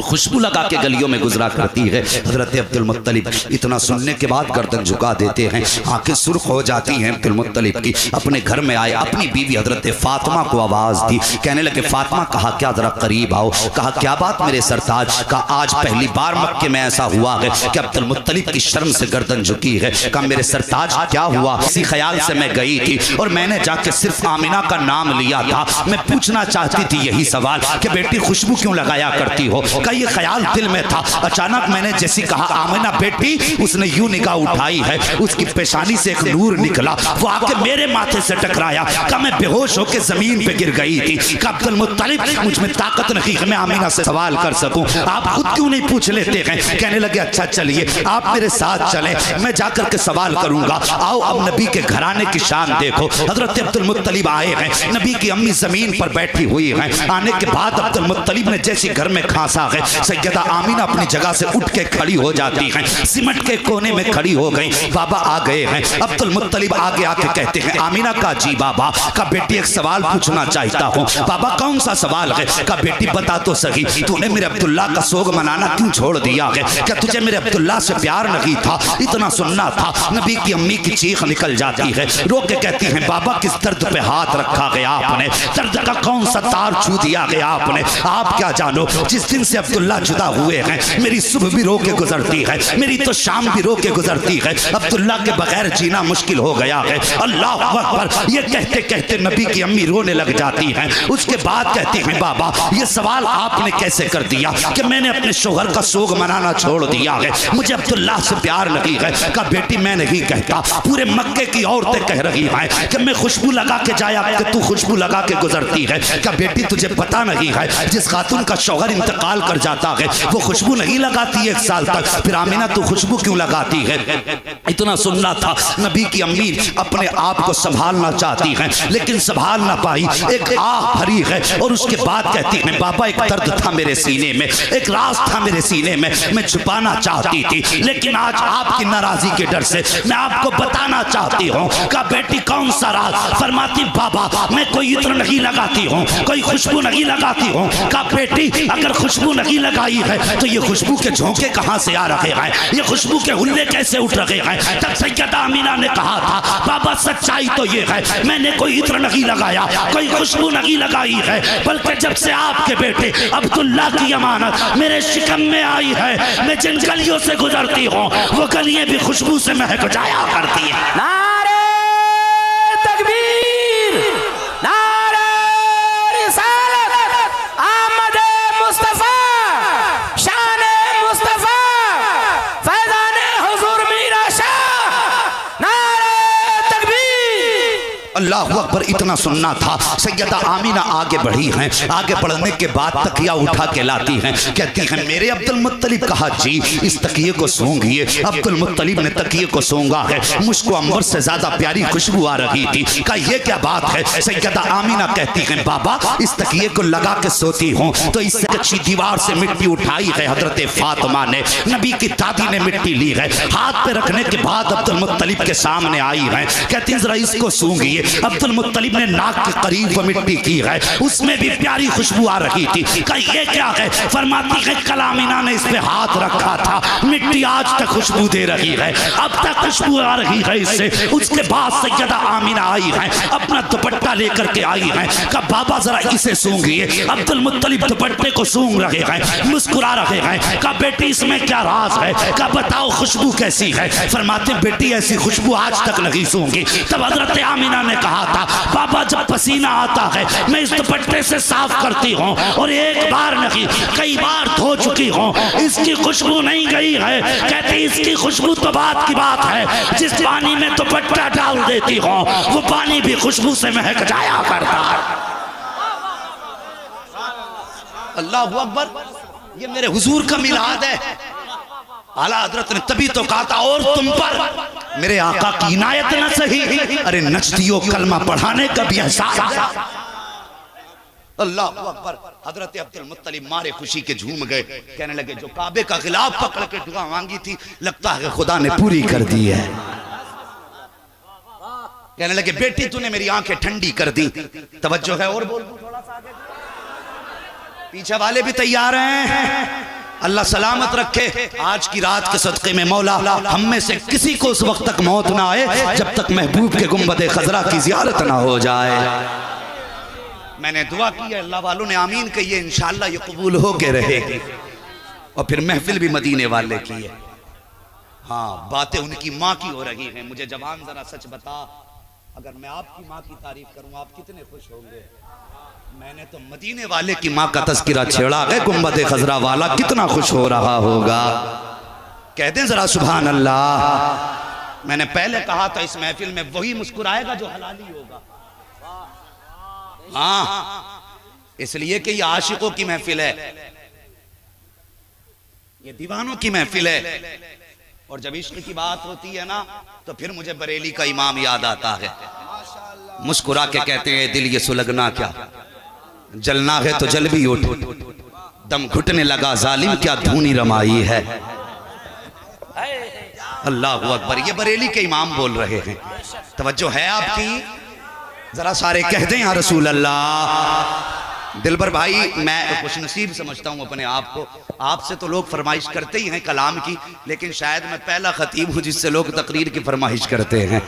खुशबू लगा के गलियों में गुजरा करती है। हजरत अब्दुल मुत्तलिब इतना सुनने के बाद गर्दन झुका देते हैं, आंखें सुर्ख हो जाती हैं अब्दुल मुत्तलिब की। अपने घर में आए, अपनी बीवी हजरत फातिमा को आवाज दी, कहने लगे फातिमा कहा क्या जरा करीब आओ। कहा क्या बात मेरे सरताज। कहा आज पहली बार मक्के में ऐसा हुआ है कि अब्दुल मुत्तलिब की शर्म से गर्दन झुकी है। कहा मेरे सरताज क्या हुआ। इसी ख्याल से मैं गई थी और मैंने जाके सिर्फ आमीना का नाम लिया था, मैं पूछना चाहती थी यही सवाल कि बेटी खुशबू क्यों लगाया करती हो। का ये ख्याल दिल में था, अचानक मैंने जैसी कहा आमीना बेटी, उसने यूं निगाह उठाई है, उसकी पेशानी से एक नूर निकला, वो आके मेरे माथे से टकराया। का मैं बेहोश होकर जमीन पे गिर गई थी। का अब्दुल मुत्तलिब मुझ में ताकत नहीं कि मैं आमीना से सवाल कर सकूं, आप खुद क्यों नहीं पूछ लेते हैं। कहने लगे अच्छा चलिए आप मेरे साथ चले, मैं जाकर के सवाल करूंगा। आओ अब नबी के घराने की शान देखो। हजरत अब्दुल मुत्तलिब आए हैं, नबी की अम्मी जमीन पर बैठी हुई हैं। आने के बाद अब्दुल मुत्तलिब ने जैसी घर में खांसा है, सैयदा आमीना अपनी जगह से उठ के खड़ी हो जाती हैं, सिमट के कोने में खड़ी हो गई। बाबा आ गए हैं। अब्दुल मुत्तलिब आगे आके कहते हैं आमीना का जी बाबा। का बेटी एक सवाल पूछना चाहता हूँ। बाबा कौन सा सवाल है। का बेटी बता तो सही, तूने मेरे अब्दुल्ला का सोग मनाना क्यों छोड़ दिया है। क्या तुझे मेरे अब्दुल्ला से प्यार नहीं था, इतना सुनना था। नबी की अम्मी की चीख निकल जाती है, रो के कहती है बाबा किस दर्द पे हाथ रखा गया आपने, दर्द का कौन सा तार छू दिया गया आपने। आप क्या जानो, जिस दिन से अब्दुल्ला जुदा हुए हैं मेरी सुबह भी रो के गुजरती है, मेरी तो शाम भी रो के गुजरती है। अब्दुल्ला के बगैर जीना मुश्किल हो गया है। अल्लाह अकबर। ये कहते कहते नबी की अम्मी रोने लग जाती हैं। उसके बाद कहती हैं बाबा ये सवाल आपने कैसे कर दिया कि मैंने अपने शोहर का सोग मनाना छोड़ दिया है, मुझे अब्दुल्ला से प्यार नहीं है। का बेटी मैं नहीं कहता, पूरे मक्के की औरतें कह रही हैं कि मैं खुशबू लगा के जाया कि तू खुशबू लगा के गुजरती है। क्या बेटी तुझे पता नहीं है जिस खातून का शौहर इंतकाल कर जाता है वो खुशबू नहीं लगाती 1 साल तक, फिर आमिना तू खुशबू क्यों लगाती है? इतना सुनना था। नबी की अम्मी अपने आप को संभालना चाहती हैं लेकिन संभाल ना पाई, एक आह भरी है और उसके बाद कहती है बाबा एक दर्द था मेरे सीने में, एक राज था मेरे सीने में, मैं छुपाना चाहती थी लेकिन आज आपकी नाराजगी के डर से मैं आपको बताना चाहती हूँ। का बेटी कौन सा राज? फरमाती बाबा मैं कोई इत्र नहीं लगाती हूँ, कोई खुशबू नहीं लगाती हूँ। का बेटी अगर खुशबू नहीं लगाई है तो ये खुशबू के झोंके कहाँ से आ रहे हैं, ये खुशबू के हुल्ले कैसे उठ रहे हैं? तब सैयदा आमिना ने कहा था बाबा सच्चाई तो ये है मैंने कोई इत्र नहीं लगाया, कोई खुशबू नहीं लगाई है, बल्कि जब से आपके बेटे अब्दुल्ला की अमानत मेरे शिकम में आई है मैं जिन गलियों से गुजरती हूँ वो गलियां भी खुशबू से महक जाया करती है। नारे तकबीर, नारे रिसालत, आमद मुस्तफा, शान मुस्तफा, फैजान हुजूर मीरा शाह, नारे तकबीर। अल्लाहु अकबर। इतना सुनना था। सैयदा आमिना आगे बढ़ी हैं, आगे बढ़ने के बाद तकिया उठा के लाती हैं, कहती हैं मेरे अब्दुल मुत्तलिब। कहा जी इस तकिए को सूंघिए। अब्दुल मुत्तलिब ने तकिए को सूंघा है, मुझको अंबर से ज्यादा प्यारी खुशबू आ रही थी। कहा ये क्या बात है? सैयदा आमिना कहती हैं बाबा इस तकिए को लगा के सोती हूँ तो इससे अच्छी दीवार से मिट्टी उठाई है हजरत फातिमा ने, नबी की दादी ने मिट्टी ली है, हाथ पे रखने के बाद अब्दुल मुत्तलिब के सामने आई है, कहती जरा इसको सूंघिए। अब्दुल मुत्तलिब ने नाक के करीब मिट्टी की है, उसमें भी प्यारी खुशबू आ रही थी। कहा ये क्या है? फरमाती है कल आमिना ने इस पे हाथ रखा था, मिट्टी आज तक खुशबू दे रही है, अब तक खुशबू आ रही है इससे। उसके बाद सैयदा आमिना आई है, अपना दुपट्टा लेकर के आई है, कहा बाबा जरा इसे सूंघिए। अब्दुल मुत्तलिब दुपट्टे को सूंघ रहे हैं, मुस्कुरा रहे हैं। कहा बेटी इसमें क्या राज है? कहा बताओ खुशबू कैसी है? फरमाते बेटी ऐसी खुशबू आज तक नहीं सूंघी। तब हजरत आमिना ने कहा था बाबा जब पसीना आता है मैं इस दुपट्टे से साफ करती हूँ और एक बार नहीं कई बार धो चुकी हूँ, इसकी खुशबू नहीं गई है। कहती इसकी खुशबू तो बात की बात है, जिस पानी में दुपट्टा डाल देती हूँ वो पानी भी खुशबू से महक जाया करता है। अल्लाहु अकबर। ये मेरे हुजूर का मिलाद है। आला हजरत ने तभी तो कहा था और तुम पर मेरे आका की इनायत न सही, अरे नचती हो कलमा पढ़ाने का भी एहसास। अल्लाह अकबर। हजरत अब्दुल मुत्तलिब मारे खुशी के झूम गए, कहने लगे जो काबे का खिलाफ पकड़ के दुआ मांगी थी लगता है खुदा ने पूरी कर दी है। कहने लगे बेटी तूने मेरी आंखें ठंडी कर दी। तवज्जो है और बोल थोड़ा सा आगे, पीछे वाले भी तैयार हैं। अल्लाह सलामत रखे। आज की रात के सदक़े में मौला हम में से किसी को उस वक्त तक मौत ना आए जब तक महबूब के गुंबद खजरा की ज़ियारत ना हो जाए। मैंने दुआ की है, अल्लाह वालों ने आमीन कही है, इंशाअल्लाह ये कबूल हो के रहेगी। और फिर महफिल भी मदीने वाले की है। हाँ बातें उनकी माँ की हो रही हैं। मुझे जवान जरा सच बता, अगर मैं आपकी माँ की तारीफ करूँ आप कितने खुश होंगे? मैंने तो मदीने वाले की माँ का तज़किरा छेड़ा है, गुंबद खजरा वाला कितना खुश हो रहा होगा। कह दें जरा सुभान अल्लाह। मैंने पहले कहा था इस महफिल में वही मुस्कुराएगा जो हलाली होगा। हाँ इसलिए कि ये आशिकों की महफिल है, ये दीवानों की महफिल है। और जब इश्क की बात होती है ना तो फिर मुझे बरेली का इमाम याद आता है। मुस्कुरा के कहते हैं दिल ये सुलगना क्या, जलना है तो जल भी उठ, दम घुटने लगा जालिम क्या धूनी रमाई है। अल्लाह अकबर। ये बरेली के इमाम बोल रहे हैं। तवज्जो है आपकी? जरा सारे कह दें या रसूल अल्लाह। दिलबर भाई मैं खुश नसीब समझता हूँ अपने आप को। आपसे तो लोग फरमाइश करते ही हैं कलाम की, लेकिन शायद मैं पहला खतीब हूँ जिससे लोग तकरीर की फरमाइश करते हैं।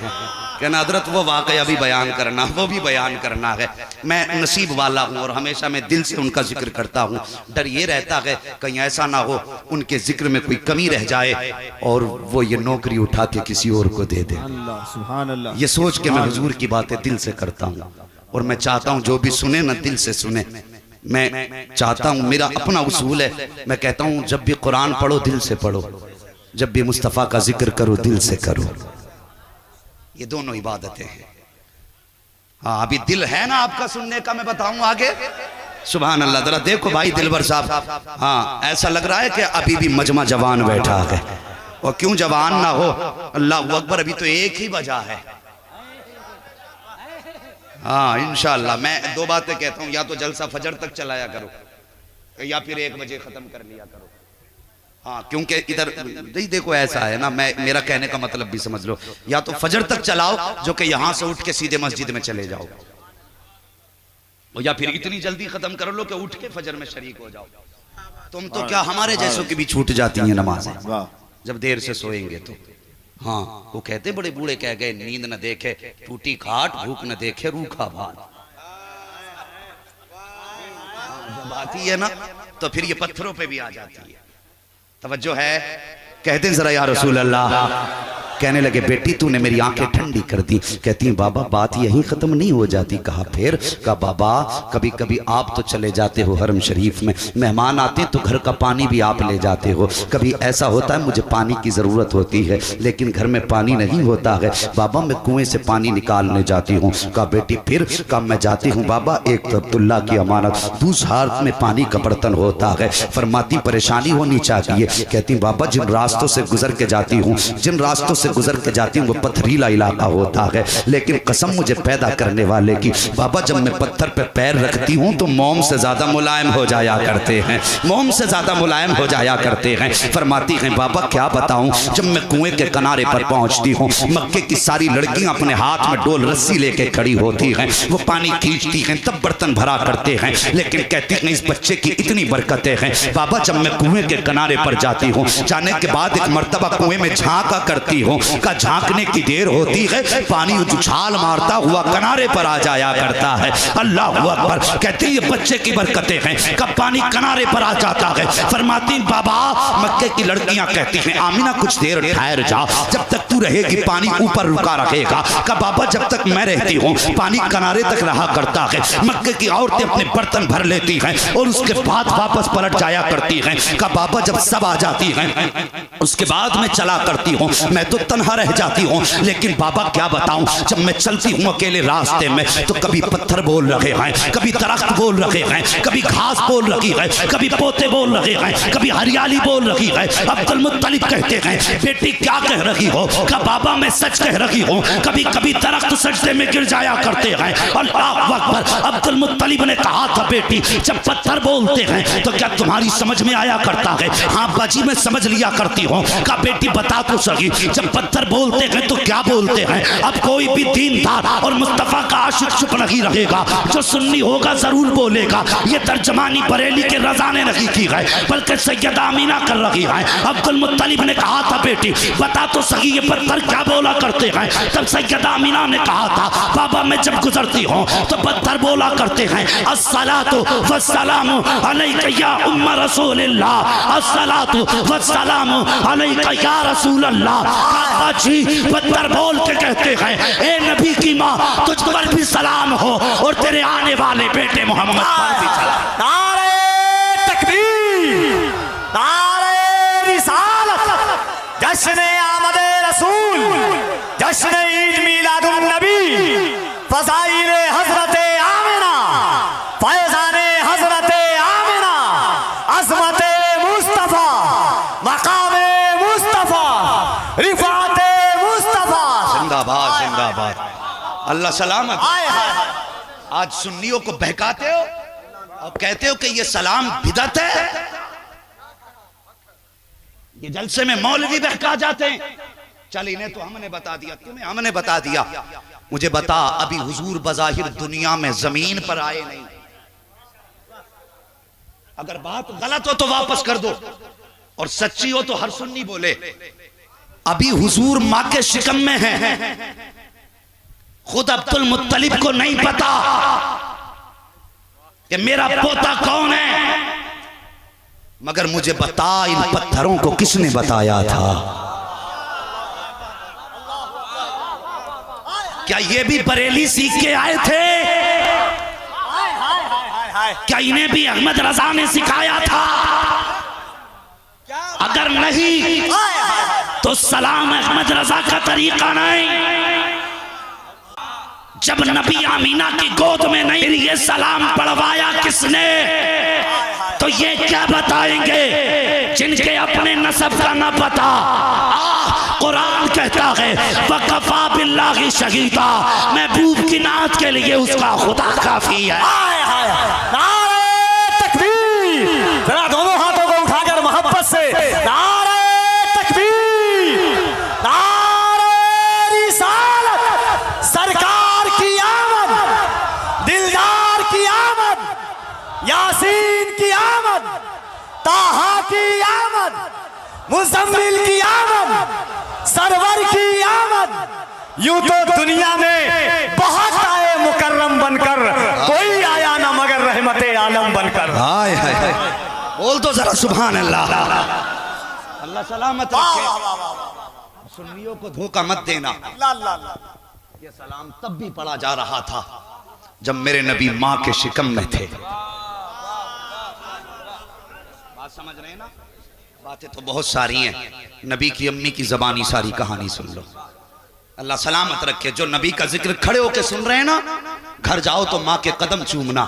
कहना हजरत वो वाक़या भी बयान करना, वो भी बयान करना है। मैं नसीब वाला हूँ और हमेशा मैं दिल से उनका जिक्र करता हूँ। डर ये रहता है कहीं ऐसा ना हो उनके जिक्र में कोई कमी रह जाए और वो ये नौकरी उठा के किसी और को दे दे। अल्लाह सुभान अल्लाह। ये सोच के मैं हुजूर की बातें दिल से करता हूँ और मैं चाहता हूँ जो भी सुने ना दिल से सुने। मैं चाहता हूँ, मेरा अपना उसूल है, मैं कहता हूँ जब भी कुरान पढ़ो दिल से पढ़ो, जब भी मुस्तफ़ा का जिक्र करो दिल से करो। ये दोनों इबादतें हैं। हाँ अभी दिल है ना आपका सुनने का, मैं बताऊं आगे। सुभान अल्लाह। जरा देखो भाई दिलवर साहब, हाँ ऐसा लग रहा है कि अभी भी मजमा जवान बैठा है। और क्यों जवान ना हो, अल्लाह अकबर, अभी तो एक ही बजा है। हाँ इंशाअल्लाह मैं दो बातें कहता हूँ, या तो जलसा फजर तक चलाया करो या फिर 1 बजे खत्म कर लिया करो। हाँ क्योंकि इधर नहीं देखो ऐसा है ना, मैं मेरा कहने का मतलब भी समझ लो, या तो फजर तक चलाओ जो कि यहां से उठ के सीधे मस्जिद में चले जाओ, या फिर इतनी जल्दी खत्म कर लो कि उठ के फजर में शरीक हो जाओ। तुम तो क्या हमारे जैसों की भी छूट जाती हैं नमाजें जब देर से सोएंगे तो। हाँ वो कहते बड़े बूढ़े कह गए, नींद न देखे टूटी खाट, भूख न देखे रूखा भात। जब आती है ना तो फिर ये पत्थरों पे भी आ जाती है। तवज्जो है। कहते हैं जरा या रसूल अल्लाह। कहने लगे बेटी तूने मेरी आंखें ठंडी कर दी। कहती हैं बाबा बात यहीं खत्म नहीं हो जाती। कहा फिर? कहा बाबा कभी कभी आप तो चले जाते हो हरम शरीफ में, मेहमान आते हैं तो घर का पानी भी आप ले जाते हो। कभी ऐसा होता है मुझे पानी की ज़रूरत होती है लेकिन घर में पानी नहीं होता है, बाबा मैं कुएं से पानी निकालने जाती हूँ। कहा बेटी फिर? कहा मैं जाती हूँ बाबा, एक तो अब्दुल्ला की अमानत, दूसरे हाथ में पानी का बर्तन होता है। फरमाती परेशानी होनी चाहिए। कहती बाबा जिन रास्तों से गुजर के जाती हूँ, जिन रास्तों से गुजर के जाती हूँ वो पथरीला इलाका होता है, लेकिन कसम मुझे पैदा करने वाले की बाबा जब मैं पत्थर पे पैर रखती हूँ तो मोम से ज्यादा मुलायम हो जाया करते हैं, मोम से ज्यादा मुलायम हो जाया करते हैं। फरमाती हैं बाबा क्या बताऊं, जब मैं कुएं के किनारे पर पहुंचती हूँ मक्के की सारी लड़कियां अपने हाथ में डोल रस्सी लेके खड़ी होती हैं, वो पानी खींचती हैं तब बर्तन भरा करते हैं। लेकिन कहती हैं इस बच्चे की इतनी बरकतें हैं बाबा जब मैं कुएं के किनारे पर जाती हूँ, जाने के बाद एक मर्तबा कुएं में झांका करती हूँ, का झांकने की देर होती है पानी उछाल मारता हुआ किनारे पर आ जाया करता है। अल्लाह अकबर। कहती है बच्चे की बरकतें हैं, कब पानी किनारे पर आ जाता है। फरमाती बाबा मक्के की लड़कियां कहती हैं आमिना कुछ देर ठहर जा, जब तक तू रहेगी पानी ऊपर रुका रहेगा। का बाबा जब तक मैं रहती हूँ पानी किनारे तक रहा करता है। मक्के की औरतें अपने बर्तन भर लेती हैं और उसके बाद वापस पलट जाया करती हैं। का बाबा जब सब आ जाती हैं उसके बाद मैं चला करती हूँ, मैं तो तन्हा रह जाती हूँ। लेकिन बाबा क्या बताऊं जब मैं चलती हूँ अकेले रास्ते में तो कभी पत्थर बोल रहे हैं, कभी दरख्त बोल रहे हैं, कभी घास बोल रही है, कभी पोते बोल रहे हैं, कभी हरियाली बोल रही है। अब्दुल मुत्तलिब कहते हैं बेटी क्या कह रही हो? का बाबा मैं सच कह रही हूँ, कभी कभी दरख्त सजदे में गिर जाया करते हैं। अल्लाह अकबर। अब्दुल मुत्तलिब ने कहा था बेटी जब पत्थर बोलते हैं तो क्या तुम्हारी समझ में आया करता है? हाँ बाजी मैं समझ लिया करती हूँ। का बेटी बता तो सही जब पत्थर बोलते हैं तो क्या बोलते हैं? अब कोई भी दीनदार और मुस्तफा का आशिक चुप नहीं रहेगा, जो सुन्नी होगा जरूर बोलेगा। ये तर्जमानी बरेली के रजा ने नहीं की है बल्कि सैयदा आमीना कर रही है। अब्दुल मुत्तलिब ने कहा था बेटी बता तो सही ये पत्थर क्या बोला करते हैं? तब सैयदा आमीना ने कहा था बाबा मैं जब गुजरती हूँ तो पत्थर बोला करते हैं अस्सलातु वस्सलामु अलैका या उम्म रसूलिल्लाह, अस्सलातु वस्सलामु अलैका या रसूल अल्लाह। जी पत्थर बोल के कहते हैं ए नबी की माँ तुझ पर भी सलाम हो और तेरे आने वाले बेटे मोहम्मद पर भी सलाम। नारे तकबीर, नारे रिसालत, जश्न आमद रसूल, जश्न ईद मिलादुन नबी, फज़ाइल हज़रत आमिना, फैज़ान हज़रत आमिना, अज़मत मुस्तफ़ा, मक़ाम मुस्तफ़ा, रिफ़ात मुस्तफ़ा। जिंदाबाद जिंदाबाद। अल्लाह सलामत। आज सुन्नियों को बहकाते हो और कहते हो कि ये सलाम बिदअत है। ये जलसे में मौलवी बहका जाते हैं। चल इन्हें तो हमने बता दिया, तुम्हें हमने बता दिया। मुझे बता अभी हुजूर बज़ाहिर दुनिया में जमीन पर आए नहीं। अगर बात गलत हो तो वापस कर दो और सच्ची हो तो हर सुन्नी बोले। अभी हुजूर मां के शिकम में है। खुद अब्दुल मुत्तलिब को नहीं पता कि मेरा पोता कौन है, मगर मुझे बता इन पत्थरों को किसने बताया था? क्या ये भी बरेली सीख के आए थे? क्या इन्हें भी अहमद रजा ने सिखाया था? अगर नहीं तो सलाम अहमद रजा का तरीका नहीं। जब नबी आमीना की गोद में नहीं ये सलाम पढ़वाया किसने? तो ये क्या बताएंगे जिनके अपने नसब का न पता। कुरान कहता है वकफा बिल्लाहि शहीदा, महबूब की नात के लिए उसका खुदा काफी है। नारे तकबीर, जरा दोनों हाथों को उठाकर मोहब्बत से नारे तकबीर, नारे रिसालत, सरकार की आमद, दिलदार की आमद, यासीन की आमद, ताहा की आमद, मुज़म्मिल की आमद, सरवर की आमद। यूं तो दुनिया में बहुत आए मुकर्रम बनकर, कोई आया ना मगर रहमते आलम बनकर। हाय हाय हाय, बोल तो जरा सुभान अल्लाह। अल्लाह सलामत रखे। सुन्नियों को धोखा मत देना। ये सलाम तब भी पढ़ा जा रहा था जब मेरे नबी माँ के शिकम में थे। बात समझ रहे हैं ना? बातें तो बहुत सारी हैं, नबी की अम्मी की जबानी सारी कहानी सुन लो। अल्लाह सलामत रखे। जो नबी का जिक्र खड़े होके सुन रहे हैं ना, घर जाओ तो माँ के कदम चूमना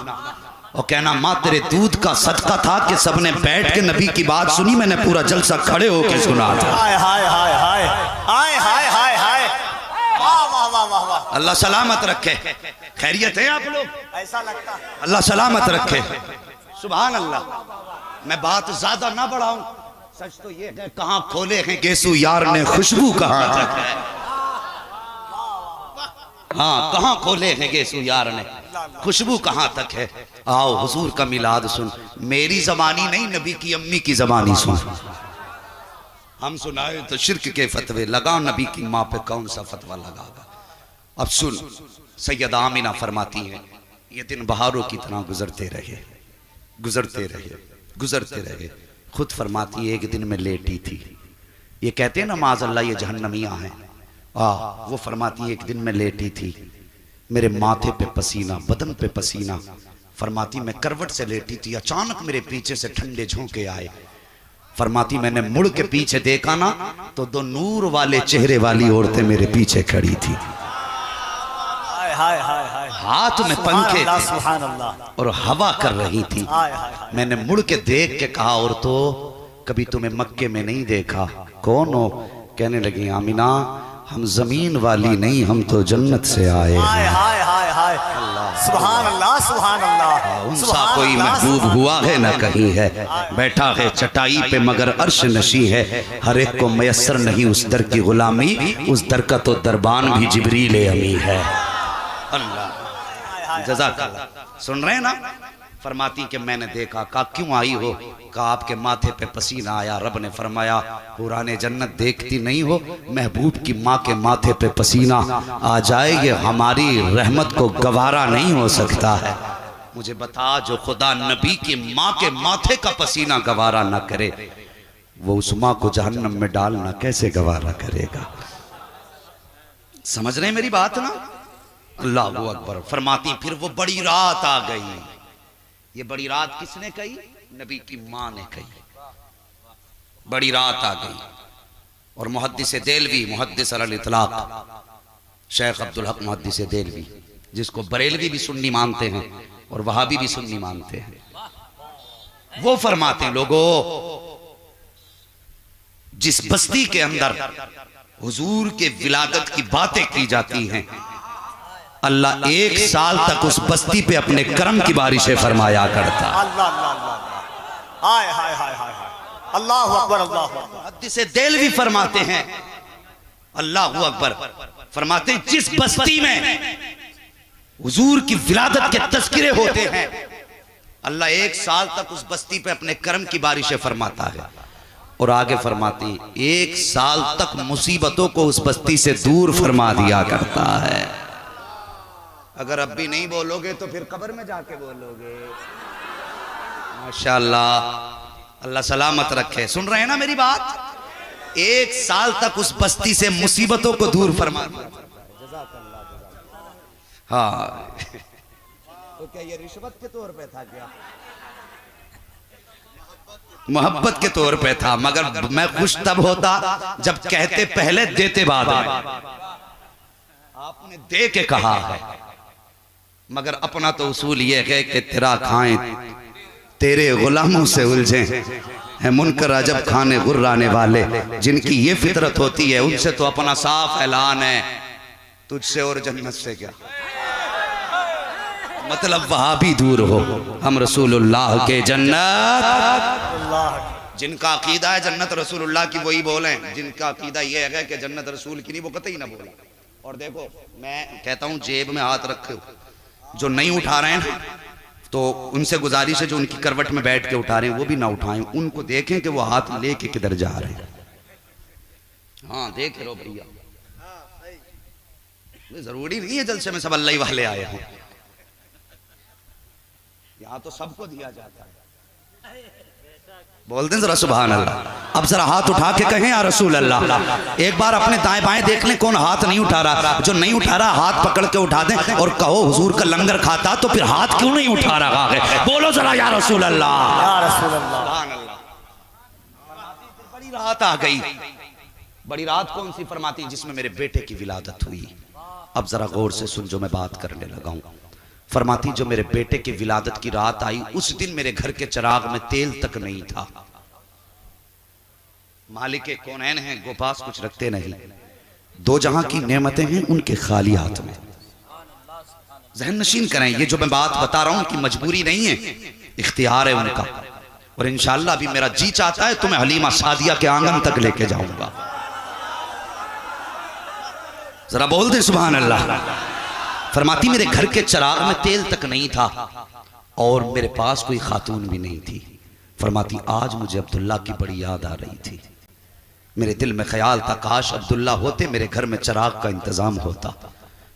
और कहना माँ तेरे दूध का सदका था कि सबने बैठ के नबी की बात सुनी, मैंने पूरा जलसा खड़े होके सुना था। हाय हाय हाय हाय हाय हाय हाय हाय, वाह वाह वाह वाह वाह। अल्लाह सलामत रखे। खैरियत है आप लोग? ऐसा लगता है। अल्लाह सलामत रखे। सुभान अल्लाह। मैं बात ज्यादा ना बढ़ाऊं, सच तो ये है कहाँ खोले हैं गेसू यार ने खुशबू कहाँ तक है। हाँ, कहाँ खोले हैं गेसू यार ने खुशबू कहाँ तक है। आओ हुजूर का मिलाद सुन, मेरी जबानी नहीं नबी की अम्मी की जबानी सुन। हम सुनाए तो शिर्क के फतवे लगाओ, नबी की माँ पे कौन सा फतवा लगागा। अब सुन, सैयदा आमिना फरमाती है ये दिन बहारों की तरह गुजरते रहे, गुजरते रहे, गुजरते रहे। खुद फरमाती है एक दिन में लेटी थी। ये कहते हैं ना माज़अल्लाह ये जहन्नमियाँ हैं। वो फरमाती है एक दिन में लेटी थी, मेरे माथे पे पसीना, बदन पे पसीना। फरमाती मैं करवट से लेटी थी, अचानक मेरे पीछे से ठंडे झोंके आए। फरमाती मैंने मुड़ के पीछे देखा ना तो दो नूर वाले चेहरे वाली औरतें मेरे पीछे खड़ी थी। हाथ में पंखे थे और हवा कर रही थी। मैंने मुड़ के देख के कहा औरतों कभी तुम्हें मक्के में नहीं देखा, कौन हो? कहने लगी आमिना हम जमीन वाली नहीं, हम तो जन्नत से आए हैं। सुभान अल्लाह, सुभान अल्लाह। उनसा कोई महबूब हुआ है ना कहीं है, बैठा है चटाई पे मगर अर्श नशी है। हर एक को मयसर नहीं उस दर की गुलामी, उस दर का तो दरबान भी जिब्रील अमी है। अल्लाह जज़ाकल्लाह। सुन रहे हैं ना? फरमाती कि मैंने देखा। कहा क्यों आई हो? कहा आपके माथे पे पसीना आया। रब ने फरमाया पुराने जन्नत देखती नहीं हो, महबूब की माँ के माथे पे पसीना आ जाए ये हमारी रहमत को गवारा नहीं हो सकता है। मुझे बता जो खुदा नबी की माँ के माथे का पसीना गवारा ना करे, वो उस माँ को जहन्नम में डालना कैसे गवारा करेगा? समझ रहे मेरी बात ना? अल्लाह अकबर। फरमाती फिर वो बड़ी रात आ गई। ये बड़ी रात किसने कही? नबी की माँ ने कही। बड़ी रात आ गई और मुहद्दिस देलवी, मुहद्दिस अल इतलाक शेख अब्दुल हक मुहद्दिस देलवी, जिसको बरेलवी भी सुन्नी मानते हैं और वहाबी भी सुन्नी मानते हैं, वो फरमाते हैं लोगों जिस बस्ती के अंदर हुजूर के विलादत की बातें की जाती हैं, अल्लाह एक साल तक उस बस्ती पे अपने करम की बारिशें फरमाया करता। अल्लाह अकबर, अल्लाह अकबर। मुहद्दिस देलवी फरमाते हैं अल्लाह अकबर, फरमाते हैं जिस बस्ती में हुजूर की विलादत के तज़किरे होते हैं, अल्लाह एक साल तक उस बस्ती पे अपने करम की बारिशें फरमाता है। और आगे फरमाती एक साल तक मुसीबतों को उस बस्ती से दूर फरमा दिया करता है। अगर अब भी नहीं बोलोगे तो फिर कब्र में जाके बोलोगे। माशाअल्लाह, अल्लाह सलामत रखे। सुन रहे हैं ना मेरी बात? एक साल तक उस बस्ती से मुसीबतों को दूर फरमा दिया। हाँ तो क्या ये रिश्वत के तौर पे था क्या? मोहब्बत के तौर पे था, मगर मैं खुश तब होता जब कहते पहले देते बाद में। आपने दे के कहा है, मगर अपना तो उसूल ये है कि तेरा खाएं तेरे गुलामों से उलझे है मुनकर अजब खाने गुर्राने वाले, जिनकी ये फितरत होती है उनसे तो अपना साफ ऐलान है, तुझसे और जन्नत से क्या मतलब, वहां भी दूर हो, हम रसूलुल्लाह के जन्नत। जिनका अकीदा है जन्नत रसूलुल्लाह की वही बोले, जिनका अकीदा ये है कि जन्नत रसूल की नहीं वो कतई ना बोले। और देखो मैं कहता हूं जेब में हाथ रखे, जो नहीं उठा रहे हैं तो उनसे गुजारिश है जो उनकी करवट में बैठ के उठा रहे हैं वो भी ना उठाएं, उनको देखें कि वो हाथ लेके किधर जा रहे हैं। हाँ देख लो भैया, जरूरी नहीं है जलसे में सब अल्लाह ही वाले आए हों, यहां तो सबको दिया जाता है। बोलते हैं जरा सुभान अल्लाह। अब जरा हाथ उठा के कहें या रसूल अल्लाह। एक बार अपने दाएं बाएं देख लें कौन हाथ नहीं उठा रहा, जो नहीं उठा रहा हाथ पकड़ के उठा दें और कहो हुजूर का लंगर खाता तो फिर हाथ क्यों नहीं उठा रहा है, बोलो जरा या रसूल अल्लाह। या रसूल अल्लाह। सुभान अल्लाह। बड़ी रात आ गई, बड़ी रात कौन सी फरमाती जिसमें मेरे बेटे की विलादत हुई। अब जरा गौर से सुन जो मैं बात करने लगा हूं। फरमाती जो मेरे बेटे की विलादत की रात आई उस दिन मेरे घर के चिराग में तेल तक नहीं था। मालिक के कौनैन हैं, गोपास कुछ रखते नहीं, दो जहां की नेमतें हैं उनके खाली हाथ में। जहन नशीन करें, ये जो मैं बात बता रहा हूं उनकी मजबूरी नहीं है, इख्तियार है उनका। और इंशाअल्लाह भी मेरा जी चाहता है तो मैं हलीमा सादिया के आंगन तक लेके जाऊंगा। जरा बोल दे सुभान अल्लाह। फरमाती मेरे घर के चिराग में तेल तक नहीं था और मेरे पास कोई खातून भी नहीं थी। फरमाती आज मुझे अब्दुल्ला की बड़ी याद आ रही थी, मेरे दिल में ख्याल था काश अब्दुल्ला होते मेरे घर में चिराग का इंतजाम होता।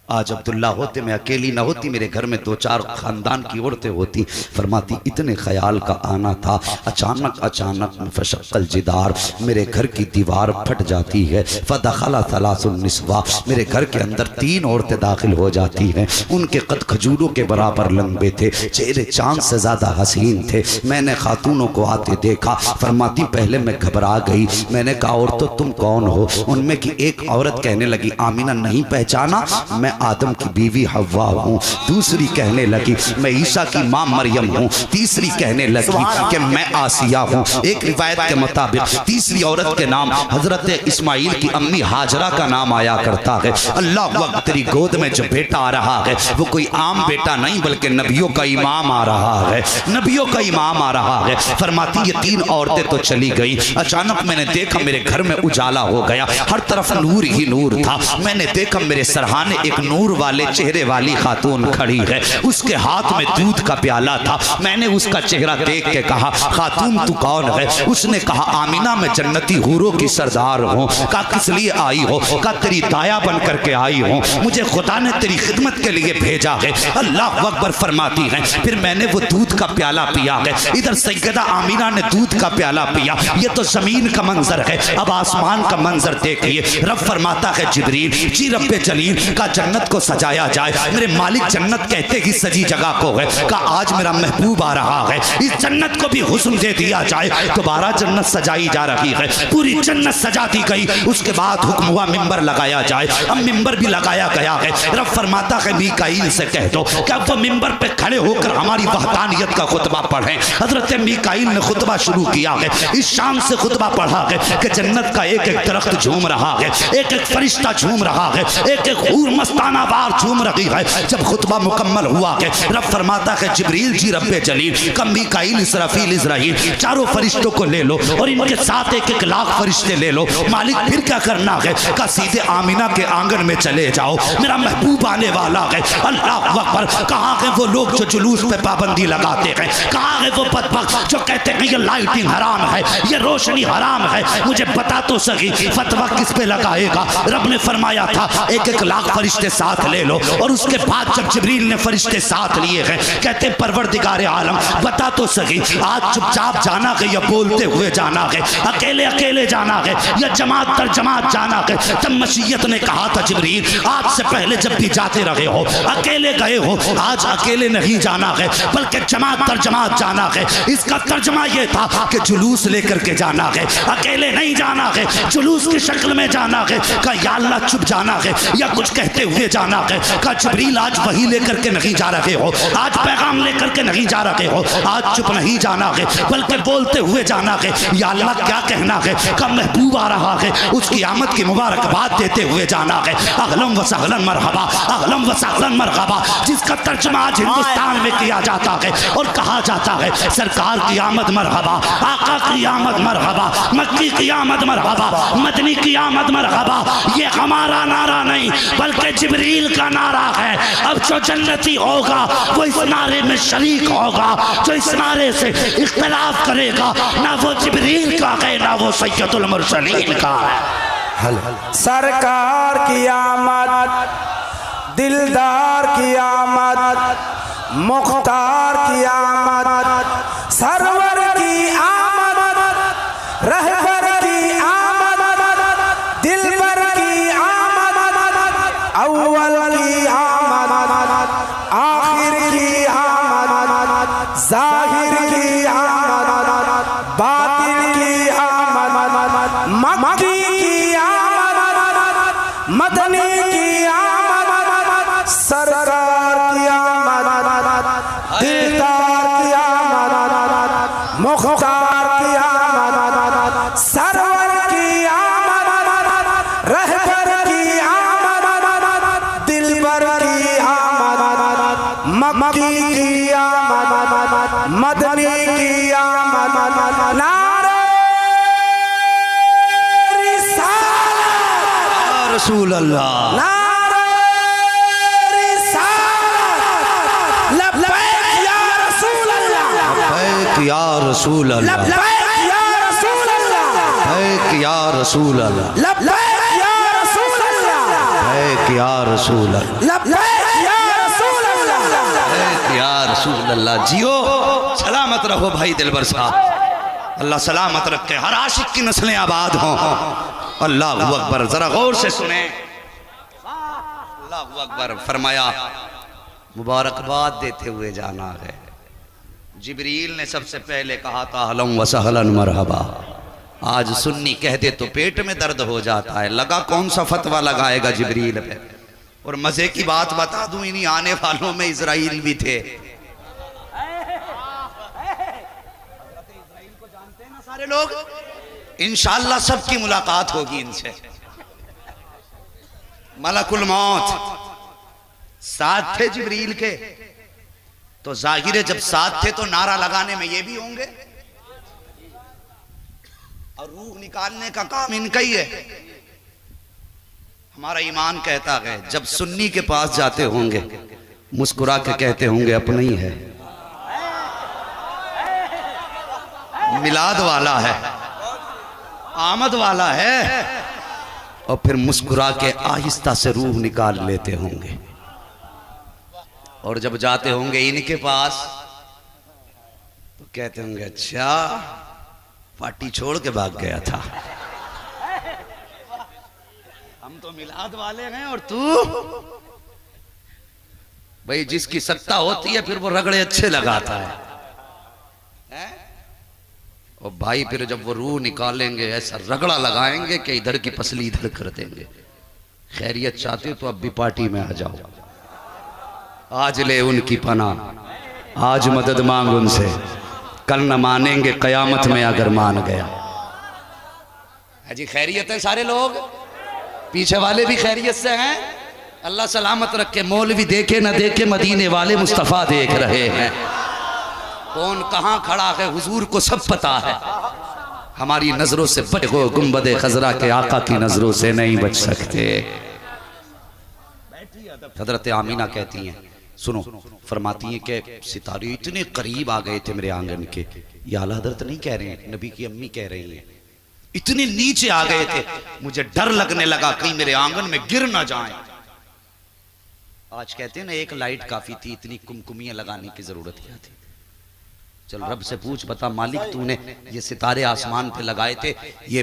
आज अब्दुल्ला होते मैं अकेली ना होती, मेरे घर में दो चार खानदान की औरतें होती। फरमाती इतने ख्याल का आना था, अचानक अचानक फशक्कल जिदार, मेरे घर की दीवार फट जाती है। फदखला सलासुन निस्वा, मेरे घर के अंदर तीन औरतें दाखिल हो जाती हैं। उनके कद खजूरों के बराबर लंबे थे, चेहरे चांद से ज्यादा हसीन थे। मैंने खातूनों को आते देखा। फरमाती पहले मैं घबरा गई, मैंने कहा औरतों तुम कौन हो। उनमें की एक औरत कहने लगी आमीना नहीं पहचाना, मैं आदम की बीवी हव्वा हूँ। दूसरी कहने लगी मैं ईसा की माँ मरियम हूँ। तीसरी कहने लगी कि मैं आसिया हूँ। एक रिवायत के मुताबिक तीसरी औरत के नाम हजरत इस्माइल की अम्मी हाजरा का नाम आया करता है। अल्लाह वक्त तेरी गोद में जो बेटा आ रहा है वो कोई आम बेटा नहीं बल्कि नबियों का इमाम आ रहा है, नबियों का इमाम आ रहा है। फरमाती ये तीन औरतें तो चली गई, अचानक मैंने देखा मेरे घर में उजाला हो गया, हर तरफ नूर ही नूर था। मैंने देखा मेरे सरहाने एक नूर वाले चेहरे वाली खातून खड़ी है, उसके हाथ में दूध का प्याला था। मैंने उसका चेहरा देख के कहा खातून तू कौन है। उसने कहा आमीना मैं जन्नती हूरों की सरदार हूँ। कहा किस लिए आई हो। कहा तेरी दाया बन करके आई हूँ, मुझे खुदा ने तेरी खिदमत के लिए भेजा है। अल्लाह अकबर फरमाती है फिर मैंने वो दूध का प्याला पिया है। इधर सैयदा आमीना ने दूध का प्याला पिया। ये तो जमीन का मंजर है, अब आसमान का मंजर देखिए। रब फरमाता है जिब्रील जी रब्बे जलील का जन्नत को सजाया जाए। मेरे मालिक जन्नत कहते ही सजी जगह को है, का आज मेरा महबूब आ रहा है, इस जन्नत को भी हुस्न दे दिया जाए। दोबारा जन्नत सजाई जा रही है, पूरी जन्नत सजा दी गई। उसके बाद हुक्म हुआ मिंबर लगाया जाए। अब मिंबर भी लगाया गया है। रब फरमाता है मीकाईल से कह दो कि अब वो मिंबर पे खड़े होकर हमारी वहदानियत का खुतबा पढ़ें। हजरत मीकाईल ने खुतबा शुरू किया है, इस शान से खुतबा पढ़ा है कि जन्नत का एक एक दरख्त झूम रहा है, एक एक फरिश्ता झूम रहा है, एक एक हूर मस्ताना बार झूम रही है। जब खुतबा मुकम्मल हुआ है रब फरमाता है जिब्रील जी रब्बे जलील का मीकाईल इसराफील इज़राइल चारों फरिश्तों को ले लो और इनके साथ एक एक लाख फरिश्ते ले लो। मालिक फिर क्या करना है। का सीधे आमीना के आंगन में चले जाओ, मेरा महबूब आने वाला है। अल्लाह अकबर। कहाँ है वो लोग जो जुलूस पे पाबंदी लगाते हैं, कहाँ है वो बदबख्त जो कहते हैं ये लाइटिंग हराम है, ये रोशनी हराम है। मुझे बता तो सही फतवा किस पे लगाएगा। रब ने फरमाया था एक एक लाख फरिश्ते साथ ले लो। और उसके बाद जब जिब्रील ने फरिश्ते साथ लिए हैं कहते परवरदिगार आलम बता तो सही आज चुपचाप जाना है या बोलते हुए जाना है, अकेले अकेले जाना है या जमात दर जमात जाना है। तब मशीयत ने कहा था जिब्रील आज से पहले जब भी जाते रहे हो अकेले गए हो, आज अकेले नहीं जाना है बल्कि जमात दर जमात जाना है। इसका तर्जमा यह था कि जुलूस लेकर के जाना है, अकेले नहीं जाना है, जुलूस की शक्ल में जाना है। का या अल्लाह चुप जाना है या कुछ कहते हुए हुए जाना है। कहा जिब्रील आज वही लेकर के नहीं जा रहे हो, आज पैगाम लेकर के नहीं जा रहे हो, आज चुप नहीं जाना है बल्कि बोलते हुए जाना है। या अल्लाह क्या कहना है, कब महबूब आ रहा है उसकी आमद की मुबारकबाद देते हुए जाना है। अहलन व सहलन मरहबा, अहलन व सहलन मरहबा, जिसका तर्जुमा आज हिंदुस्तान में किया जाता है और कहा जाता है सरकार की आमद मरहबा, आका की आमद मरहबा, मक्की की आमद मरहबा, मदनी की आमद मरहबा। ये हमारा नारा नहीं बल्कि जिब्रील का नारा है। अब जो जन्नती होगा वो इस नारे में शरीक होगा, जो इस नारे से इख्तिलाफ करेगा ना वो जिब्रील का है ना वो सैयदुल मुरसलीन का है। सरकार की आमद, दिलदार की आमद, मुख्तार की आमद, सरवर की आमद, रहबर की आमद, दिलबर की आमद, अव्वल की आमद, आखिर की आमद, जाहिर की आमद, बातिन की आमद, मक्की की आमद, मदनी की आमद, सरकार की आमद, दिलदार की आमद, मुख्तार की आमद, सरवर की आमद, रहबर की आमद, दिलबर की आमद, मक्की की आमद, मदनी की आमद। नारे रिसालत, रसूल अल्लाह, नारे रिसालत, लब्बैक या रसूल अल्लाह, लब्बैक या रसूल अल्लाह, लब्बैक या रसूल अल्लाह, लब्बैक या रसूल अल्लाह, लब्बैक या रसूल अल्लाह, लब्बैक या रसूल अल्लाह, लब्बैक या रसूल अल्लाह। लब्बैक या रसूल अल्लाह। जियो सलामत रहो भाई दिलबर साहब, अल्लाह सलामत रखे, हर आशिक की नस्लें आबाद हों। अल्लाह अकबर, जरा गौर से सुने। अल्लाह अकबर फरमाया मुबारकबाद देते हुए जाना है। जिब्रील ने सबसे पहले कहा था अहलन व सहलन मरहबा। आज सुन्नी कह दे तो पेट में दर्द हो जाता है, लगा कौन सा फतवा लगाएगा जिब्रील पे। और मजे की बात बता दूं, इन्हीं आने वालों में इजराइल भी थे। सारे लोग इंशाअल्लाह सबकी मुलाकात होगी इनसे। मलकुल मौत साथ थे जिब्रील के, तो जाहिर है जब साथ थे तो नारा लगाने में ये भी होंगे और रूह निकालने का काम इनका ही है। हमारा ईमान कहता है जब सुन्नी के पास जाते होंगे मुस्कुरा के कहते होंगे अपना ही है, मिलाद वाला है, आमद वाला है, और फिर मुस्कुरा के आहिस्ता से रूह निकाल लेते होंगे। और जब जाते होंगे इनके पास तो कहते होंगे अच्छा पार्टी छोड़ के भाग गया था, हम तो मिलाद वाले हैं और तू। भाई जिसकी सत्ता होती है फिर वो रगड़े अच्छे लगाता है? और भाई फिर जब वो रूह निकालेंगे ऐसा रगड़ा लगाएंगे कि इधर की पसली इधर कर देंगे। खैरियत चाहते हो तो अब भी पार्टी में आ जाओ, आज ले उनकी पना, आज मदद मांग उनसे, कल न मानेंगे कयामत में अगर मान गया। जी खैरियत है, सारे लोग पीछे वाले भी खैरियत से हैं, अल्लाह सलामत रखे। मौलवी देखे न देखे मदीने वाले मुस्तफ़ा देख रहे हैं। कौन कहाँ खड़ा है हुजूर को सब पता है। हमारी नजरों से बच गो, गुंबदे खजरा के आका की नजरों से नहीं बच सकते। हजरत आमीना कहती हैं, सुनो, फरमाती हैं कि सितारे इतने करीब आ गए थे मेरे आंगन के, ये आला हजरत नहीं कह रहे हैं, नबी की अम्मी कह रही हैं, इतने नीचे आ गए थे मुझे डर लगने लगा कहीं मेरे आंगन में गिर ना जाएं। आज कहते हैं ना एक लाइट काफी थी, इतनी कुमकुमियां लगाने की जरूरत क्या थी। चल रब से पूछ, बता मालिक तूने ये सितारे आसमान पे लगाए थे, ये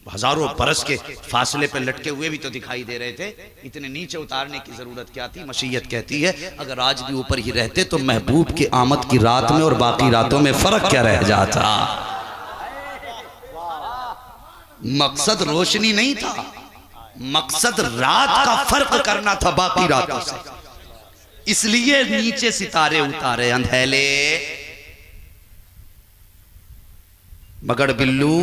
हजारों बरस के फासले पे लटके हुए भी तो दिखाई दे रहे थे, इतने नीचे उतारने की जरूरत क्या थी। मशीयत कहती है अगर आज भी ऊपर ही रहते तो महबूब की आमद की रात में और बाकी रातों में फर्क क्या रह जाता। मकसद रोशनी नहीं था, मकसद रात का फर्क करना था बाकी रातों से, इसलिए नीचे सितारे उतारे अंधेले। मगर बिल्लू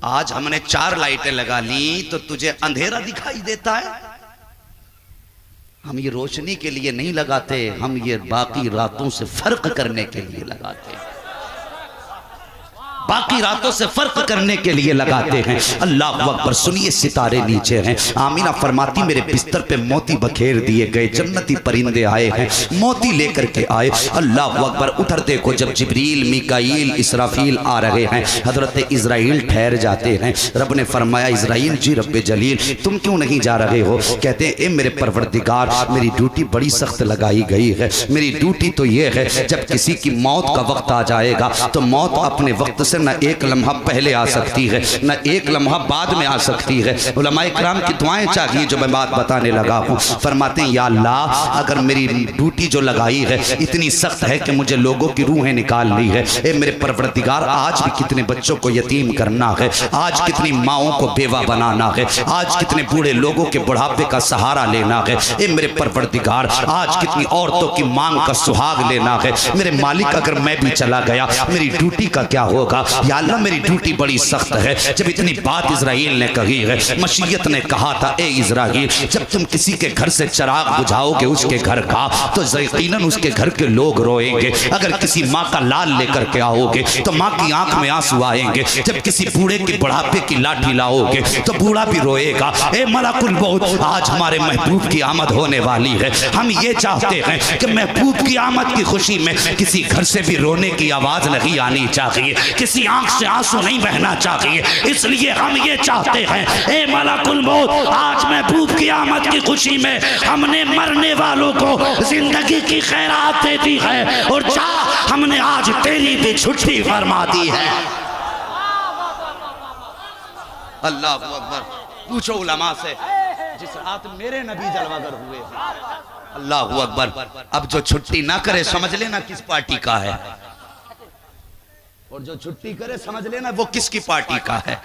आज हमने 4 लाइटें लगा ली तो तुझे अंधेरा दिखाई देता है। हम ये रोशनी के लिए नहीं लगाते, हम ये बाकी रातों से फर्क करने के लिए लगाते हैं, बाकी रातों से फर्क करने के लिए लगाते हैं। अल्लाह अकबर। सुनिए सितारे नीचे हैं। आमीना फरमाती मेरे बिस्तर पे मोती बखेर दिए गए, जन्नती परिंदे आए हैं, मोती लेकर के आए। अल्लाह अकबर। उधर देखो जब जिब्रील, मीकाईल, इसराफील आ रहे हैं, हजरत इजराइल ठहर जाते हैं। रब ने फरमाया इजराइल जी रब्बे जलील तुम क्यों नहीं जा रहे हो? कहते हैं ए मेरे परवरदिगार मेरी ड्यूटी बड़ी सख्त लगाई गई है। मेरी ड्यूटी तो ये है जब किसी की मौत का वक्त आ जाएगा तो मौत अपने वक्त से न एक लम्हा पहले आ सकती है न एक लम्हा बाद में आ सकती है। उलमाए किराम की दुआएं चाहिए जो मैं बात बताने लगा हूँ। फरमाते हैं या अल्लाह अगर मेरी ड्यूटी जो लगाई है इतनी सख्त है कि मुझे लोगों की रूहें निकाल ली है, ए मेरे परवरदिगार आज भी कितने बच्चों को यतीम करना है, आज कितनी माओं को बेवा बनाना है, आज कितने बूढ़े लोगों के बुढ़ापे का सहारा लेना है, ए मेरे परवरदिगार आज कितनी औरतों की मांग का सुहाग लेना है। मेरे मालिक अगर मैं भी चला गया मेरी ड्यूटी का क्या होगा? या अल्लाह मेरी ड्यूटी बड़ी सख्त है। जब इतनी बात इजराइल ने कही है, मशीयत ने कहा था ए इजराइल जब तुम किसी के घर से चिराग बुझाओगे उसके घर का तो यकीनन उसके घर के लोग रोएंगे। अगर किसी माँ का लाल लेकर के आओगे तो माँ की आंख में आंसू आएंगे। जब किसी बूढ़े के बुढ़ापे की लाठी लाओगे तो बूढ़ा भी रोएगा। ए मलकुल मौत आज हमारे महबूब की आमद होने वाली है। हम ये चाहते हैं कि महबूब की आमद की खुशी में किसी घर से भी रोने की आवाज नहीं आनी चाहिए, किसी आंख से आंसू नहीं बहना चाहिए। इसलिए हम ये चाहते हैं ए मलकुल मौत आज महबूब की आमद की खुशी में हमने मरने वालों को जिंदगी की खैरात दे दी है और जा हमने आज तेरी भी छुट्टी फरमा दी है। अल्लाह अकबर। पूछो उलमा से जिस रात मेरे नबी जलवागर हुए। अल्लाह अकबर। अब जो छुट्टी ना करे समझ लेना किस पार्टी का है, और जो छुट्टी करे समझ लेना वो किसकी पार्टी का है।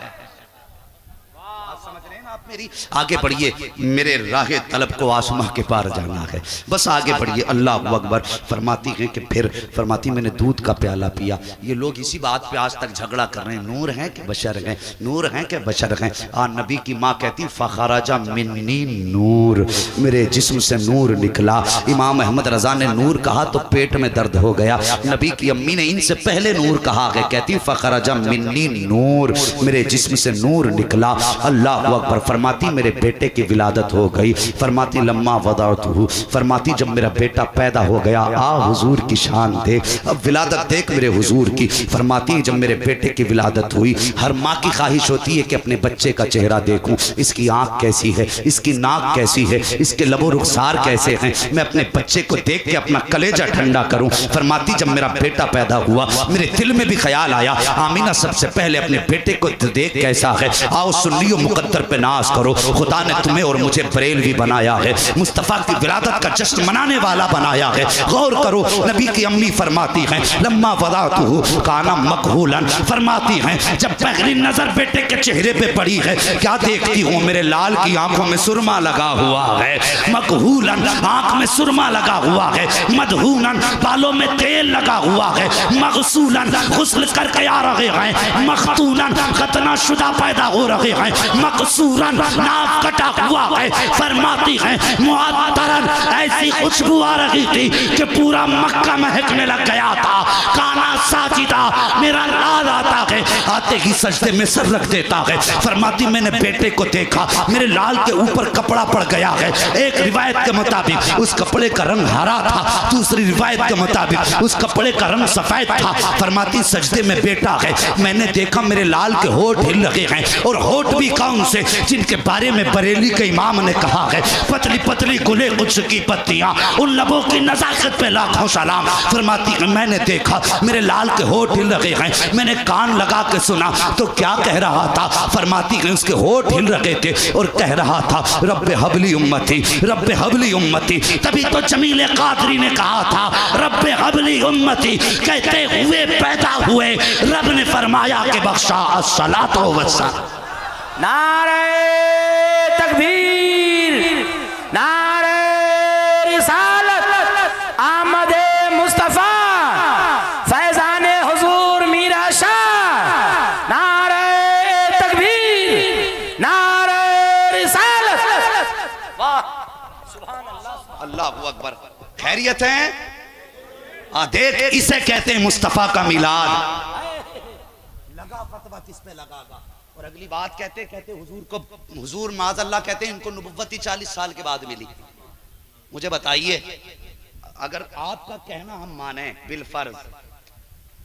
समझ रहे हैं आप मेरी? आगे बढ़िए, मेरे राहे तलब को आसमां के पार जाना है, बस आगे बढ़िए। अल्लाह अकबर। फरमाती है कि फिर फरमाती मैंने दूध का प्याला पिया। ये लोग इसी बात पे आज तक झगड़ा कर रहे हैं, नूर हैं कि बशर हैं, नूर हैं कि बशर हैं। नबी की माँ कहती फखराजा मिन्नी नूर, मेरे जिस्म से नूर निकला। इमाम अहमद रजा ने नूर कहा तो पेट में दर्द हो गया। नबी की अम्मी ने इनसे पहले नूर कहा है, कहती फखराजा मिन्नी नूर, मेरे जिस्म से नूर निकला। अल्लाह अकबर। फरमाती मेरे बेटे की विलादत हो गई। फरमाती लम्मा वदातहू, फरमाती जब मेरा बेटा पैदा हो गया आ हुजूर की शान देख, अब विलादत देख मेरे हुजूर की। फरमाती जब मेरे बेटे की विलादत हुई हर माँ की ख्वाहिश होती है कि अपने बच्चे का चेहरा देखूं, इसकी आंख कैसी है, इसकी नाक कैसी है, इसके लबो रुखसार कैसे हैं, मैं अपने बच्चे को देख के अपना कलेजा ठंडा करूं। फरमाती जब मेरा बेटा पैदा हुआ मेरे दिल में भी ख्याल आया आमीना सबसे पहले अपने बेटे को देख कैसा है। आओ सुन्नियों मुकद्दर पे नाज करो, खुदा ने तुम्हें और मुझे बरेलवी बनाया है, मुस्तफ़ा की विलादत का जश्न मनाने वाला बनाया है। गौर करो नबी की अम्मी फरमाती हैं लम्मा वदातहू काना मकहूलन, फरमाती हैं जब पहली नजर बेटे के चेहरे पे पड़ी है क्या देखती हूँ, मेरे लाल की आंखों में सुरमा लगा हुआ है, मकहूलन आंख में सुरमा लगा हुआ है, मदहूनन बालों में तेल लगा हुआ है, मगसूलन गुस्ल करके आ रहे हैं, मखतूनन खतना शुदा पैदा हो रहे हैं, मकसूरन नाक कटा हुआ है। फरमाती है मुअत्तरन ऐसी खुशबू आ रही थी कि पूरा मक्का महकने लग गया था। काना साजिदा मेरा लाल आता है, आते ही सजदे में सर रख देता है। फरमाती मैंने बेटे को देखा मेरे लाल के ऊपर कपड़ा पड़ गया है। एक रिवायत के मुताबिक उस कपड़े का रंग हरा था, दूसरी रिवायत के मुताबिक उस कपड़े का रंग सफेद था। फरमाती सजदे में बेटा है, मैंने देखा मेरे लाल के होठ हिल रहे हैं, और होठ भी कौन से जिनके बारे में बरेली के इमाम ने कहा है पतली पतली गुले कुछ की पत्तियां, उन लबों की नजाकत पे लाखों सलाम। फरमाती मैंने देखा मेरे लाल के होठ हिल रहे हैं, मैंने कान लगा के सुना तो क्या कह रहा था। फरमाती उसके होठ हिल रहे थे और कह रहा था रब्बे हबली उम्मती, रब्बे हबली उम्मती। तभी तो जमील कादरी ने कहा था रब्बे हबली उम्मती, कहते हुए पैदा हुए रब ने फरमाया कि बख्शा अस्सलातो वस्सलाम। नारे तकबीर। अल्लाह अकबर। खैरियत है? देख, इसे कहते हैं मुस्तफा का मिलाद। लगा फतवा किस पे लगागा। और अगली बात कहते कहते हुजूर माज़अल्लाह कहते हैं इनको नबुव्वती 40 साल के बाद मिली। मुझे बताइए, अगर आपका कहना हम माने बिलफर्ज,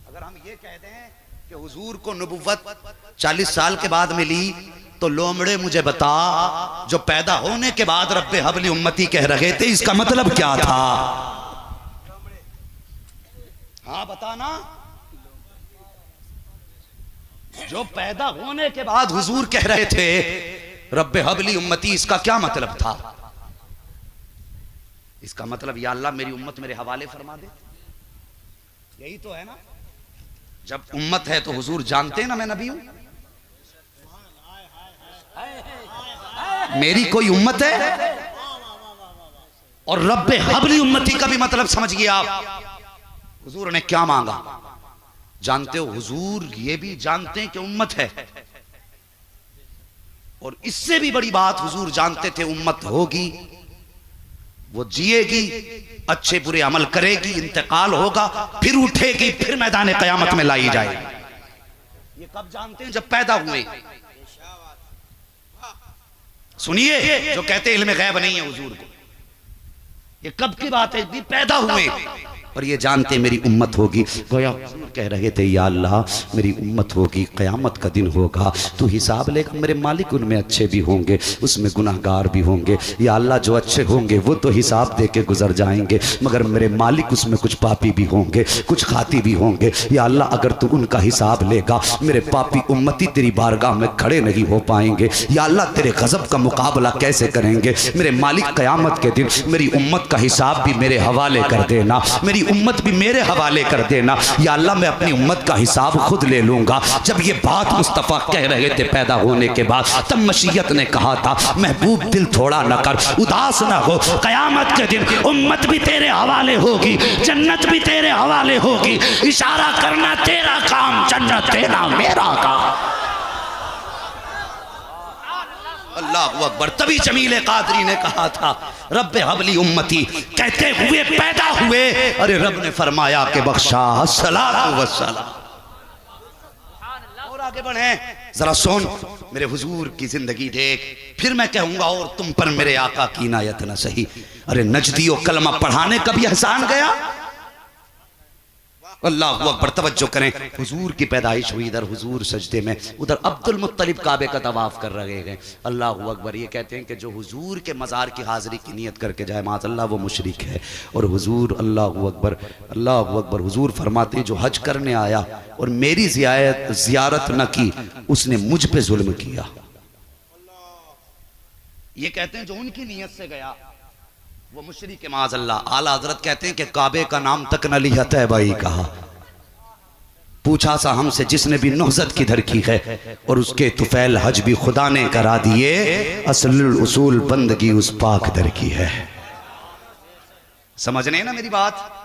अगर हम ये कह दें कि हुजूर को नबुव्वत 40 साल के बाद मिली, तो लोमड़े मुझे बता, जो पैदा होने के बाद रब्बे हबली उम्मती कह रहे थे, इसका मतलब क्या था? हाँ बताना। जो पैदा होने के बाद हुजूर कह रहे थे रब्बे हबली उम्मती, इसका क्या मतलब था? इसका मतलब या अल्लाह मेरी उम्मत मेरे हवाले फरमा दे, यही तो है ना। जब उम्मत है तो हुजूर जानते हैं ना मैं नबी हूं, मेरी कोई उम्मत है। और रब्बे हबली उम्मती का भी मतलब समझिए आप, हुजूर ने क्या मांगा जानते हो? हुजूर ये भी जानते हैं कि उम्मत है, और इससे भी बड़ी बात हुजूर जानते थे उम्मत होगी, वो जिएगी, अच्छे बुरे अमल करेगी, इंतकाल होगा, फिर उठेगी, फिर मैदान कयामत में लाई जाएगी। ये कब जानते हैं? जब पैदा हुए। सुनिए, जो कहते इल्म गैब नहीं है हुजूर को, ये कब की बात है? भी पैदा हुए और ये जानते मेरी उम्मत होगी। गोया कह रहे थे या अल्लाह मेरी उम्मत होगी, क़यामत का दिन होगा, तू हिसाब लेगा, मेरे मालिक उनमें अच्छे भी होंगे, उसमें गुनाहगार भी होंगे। या अल्लाह जो अच्छे होंगे वो तो हिसाब दे के गुजर जाएंगे, मगर मेरे मालिक उसमें कुछ पापी भी होंगे, कुछ खाती भी होंगे। या अल्लाह अगर तू उनका हिसाब लेगा, मेरे पापी उम्मती तेरी बारगाह में खड़े नहीं हो पाएंगे। या अल्लाह तेरे गज़ब का मुकाबला कैसे करेंगे? मेरे मालिक क़यामत के दिन मेरी उम्मत का हिसाब भी मेरे हवाले कर देना, मेरी उम्मत भी मेरे हवाले कर देना। या अल्लाह मैं अपनी उम्मत का हिसाब खुद ले लूंगा। जब ये बात मुस्तफ़ा कह रहे थे पैदा होने के बाद, तब मशीयत ने कहा था महबूब दिल थोड़ा न कर, उदास न हो, क़यामत के दिन उम्मत भी तेरे हवाले होगी, जन्नत भी तेरे हवाले होगी। इशारा करना तेरा काम, जन्नत तेरा मेरा काम। अल्लाहु अकबर। तभी जमील कादरी ने कहा था रब्बे हबली उम्मती, कहते हुए पैदा हुए, अरे रब ने फरमाया कि बख्शा सलातो वस्सलाम। और आगे बढ़े, जरा सुन मेरे हुजूर की जिंदगी देख, फिर मैं कहूंगा और तुम पर मेरे आका की इनायत न सही। अरे नजदियो कलमा पढ़ाने का भी एहसान गया। अल्लाह अकबर। तवज्जो करें, हुजूर की पैदाइश हुई, इधर हुजूर सजदे में, उधर अब्दुल मुत्तलिब काबे का तवाफ कर रहे हैं। अल्लाह अकबर। ये कहते हैं कि जो हुजूर के मज़ार की हाज़िरी की नियत करके जाए माज़अल्लाह वो मुशरिक है। और हुजूर अल्लाह अकबर, अल्लाह अकबर, हुजूर फरमाते जो हज करने आया और मेरी ज़ियारत न की, उसने मुझ पे जुल्म किया। ये कहते हैं जो उनकी नियत से गया वो मुशरिक के माज़अल्लाह। आला हज़रत कहते हैं कि काबे का नाम तक न लिया तैबाई कहा। पूछा सा हमसे जिसने भी नौजत किधर की है, और उसके तुफैल हज भी खुदा ने करा दिए, असलुल उसूल बंदगी उस पाक दर की है। समझ रहे हैं ना मेरी बात?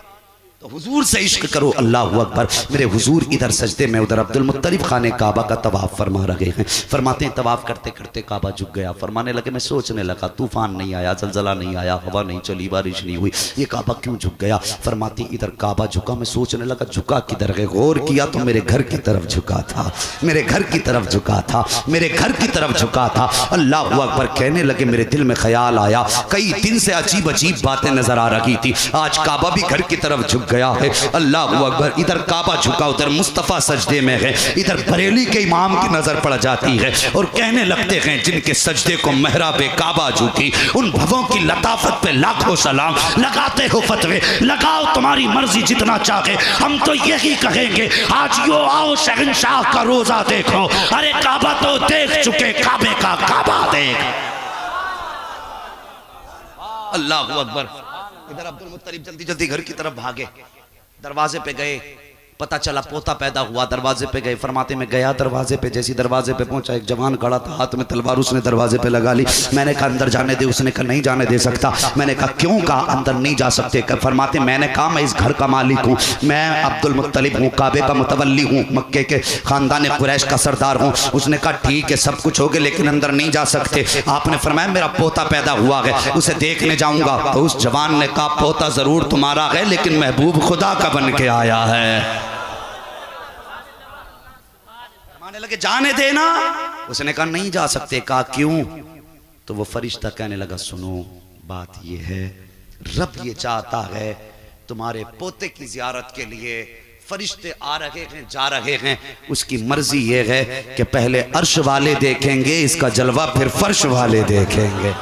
तो हुजूर से इश्क करो। अल्लाह अकबर। मेरे हुजूर इधर सजदे में, उधर अब्दुल मुत्तलिब खाने काबा का तवाफ फरमा रहे हैं। फरमाते हैं तवाफ करते करते काबा झुक गया। फरमाने लगे मैं सोचने लगा तूफान नहीं आया, जलजला नहीं आया, हवा नहीं चली, बारिश नहीं हुई, ये काबा क्यों झुक गया? फरमाती इधर काबा झुका, मैं सोचने लगा झुका किधर है। गौर किया तो मेरे घर की तरफ झुका था, मेरे घर की तरफ झुका था, मेरे घर की तरफ झुका था। अल्लाह अकबर। कहने लगे मेरे दिल में ख्याल आया, कई दिन से अजीब अजीब बातें नजर आ रही थी, आज काबा भी घर की तरफ झुक गया है। अल्लाह अकबर। इधर काबा झुका, उधर मुस्तफ़ा सजदे में है, इधर बरेली के इमाम की नजर पड़ जाती है और कहने लगते हैं जिनके सजदे को महराबे काबा झुकी, उन भवों की लताफत पे लाखों सलाम। लगाते हो फतवे, लगाओ तुम्हारी मर्जी जितना चाहे, हम तो यही कहेंगे आज यो आओ शहंशाह का रोजा देखो। अरे काबा तो देख चुके, काबे का काबा देख। अल्लाह अकबर। इधर अब्दुल मुत्तलिब जल्दी जल्दी घर की तरफ भागे, दरवाजे पे गए, पता चला पोता पैदा हुआ, दरवाजे पे गए, फरमाते में गया दरवाजे पे, जैसी दरवाजे पे पहुंचा एक जवान खड़ा था, हाथ में तलवार, उसने दरवाजे पे लगा ली। मैंने कहा अंदर जाने दे, उसने कहा नहीं जाने दे सकता। मैंने कहा क्यों? कहा अंदर नहीं जा सकते। फरमाते मैंने कहा मैं इस घर का मालिक हूँ, मैं अब्दुल मुत्तलिब हूँ, काबे का मुतवल्ली हूँ, मक्के के खानदान कुरैश का सरदार हूँ। उसने कहा ठीक है सब कुछ हो गया लेकिन अंदर नहीं जा सकते। आपने फरमाया मेरा पोता पैदा हुआ है, उसे देखने जाऊंगा। तो उस जवान ने कहा पोता जरूर तुम्हारा है लेकिन महबूब खुदा का बन के आया है। लगे जाने देना, उसने कहा नहीं जा सकते। कहा क्यों? तो वो फरिश्ता कहने लगा सुनो बात ये है, रब ये चाहता है तुम्हारे पोते की जियारत के लिए फरिश्ते आ रहे हैं जा रहे हैं, उसकी मर्जी ये है कि पहले अर्श वाले देखेंगे इसका जलवा, फिर फर्श वाले देखेंगे।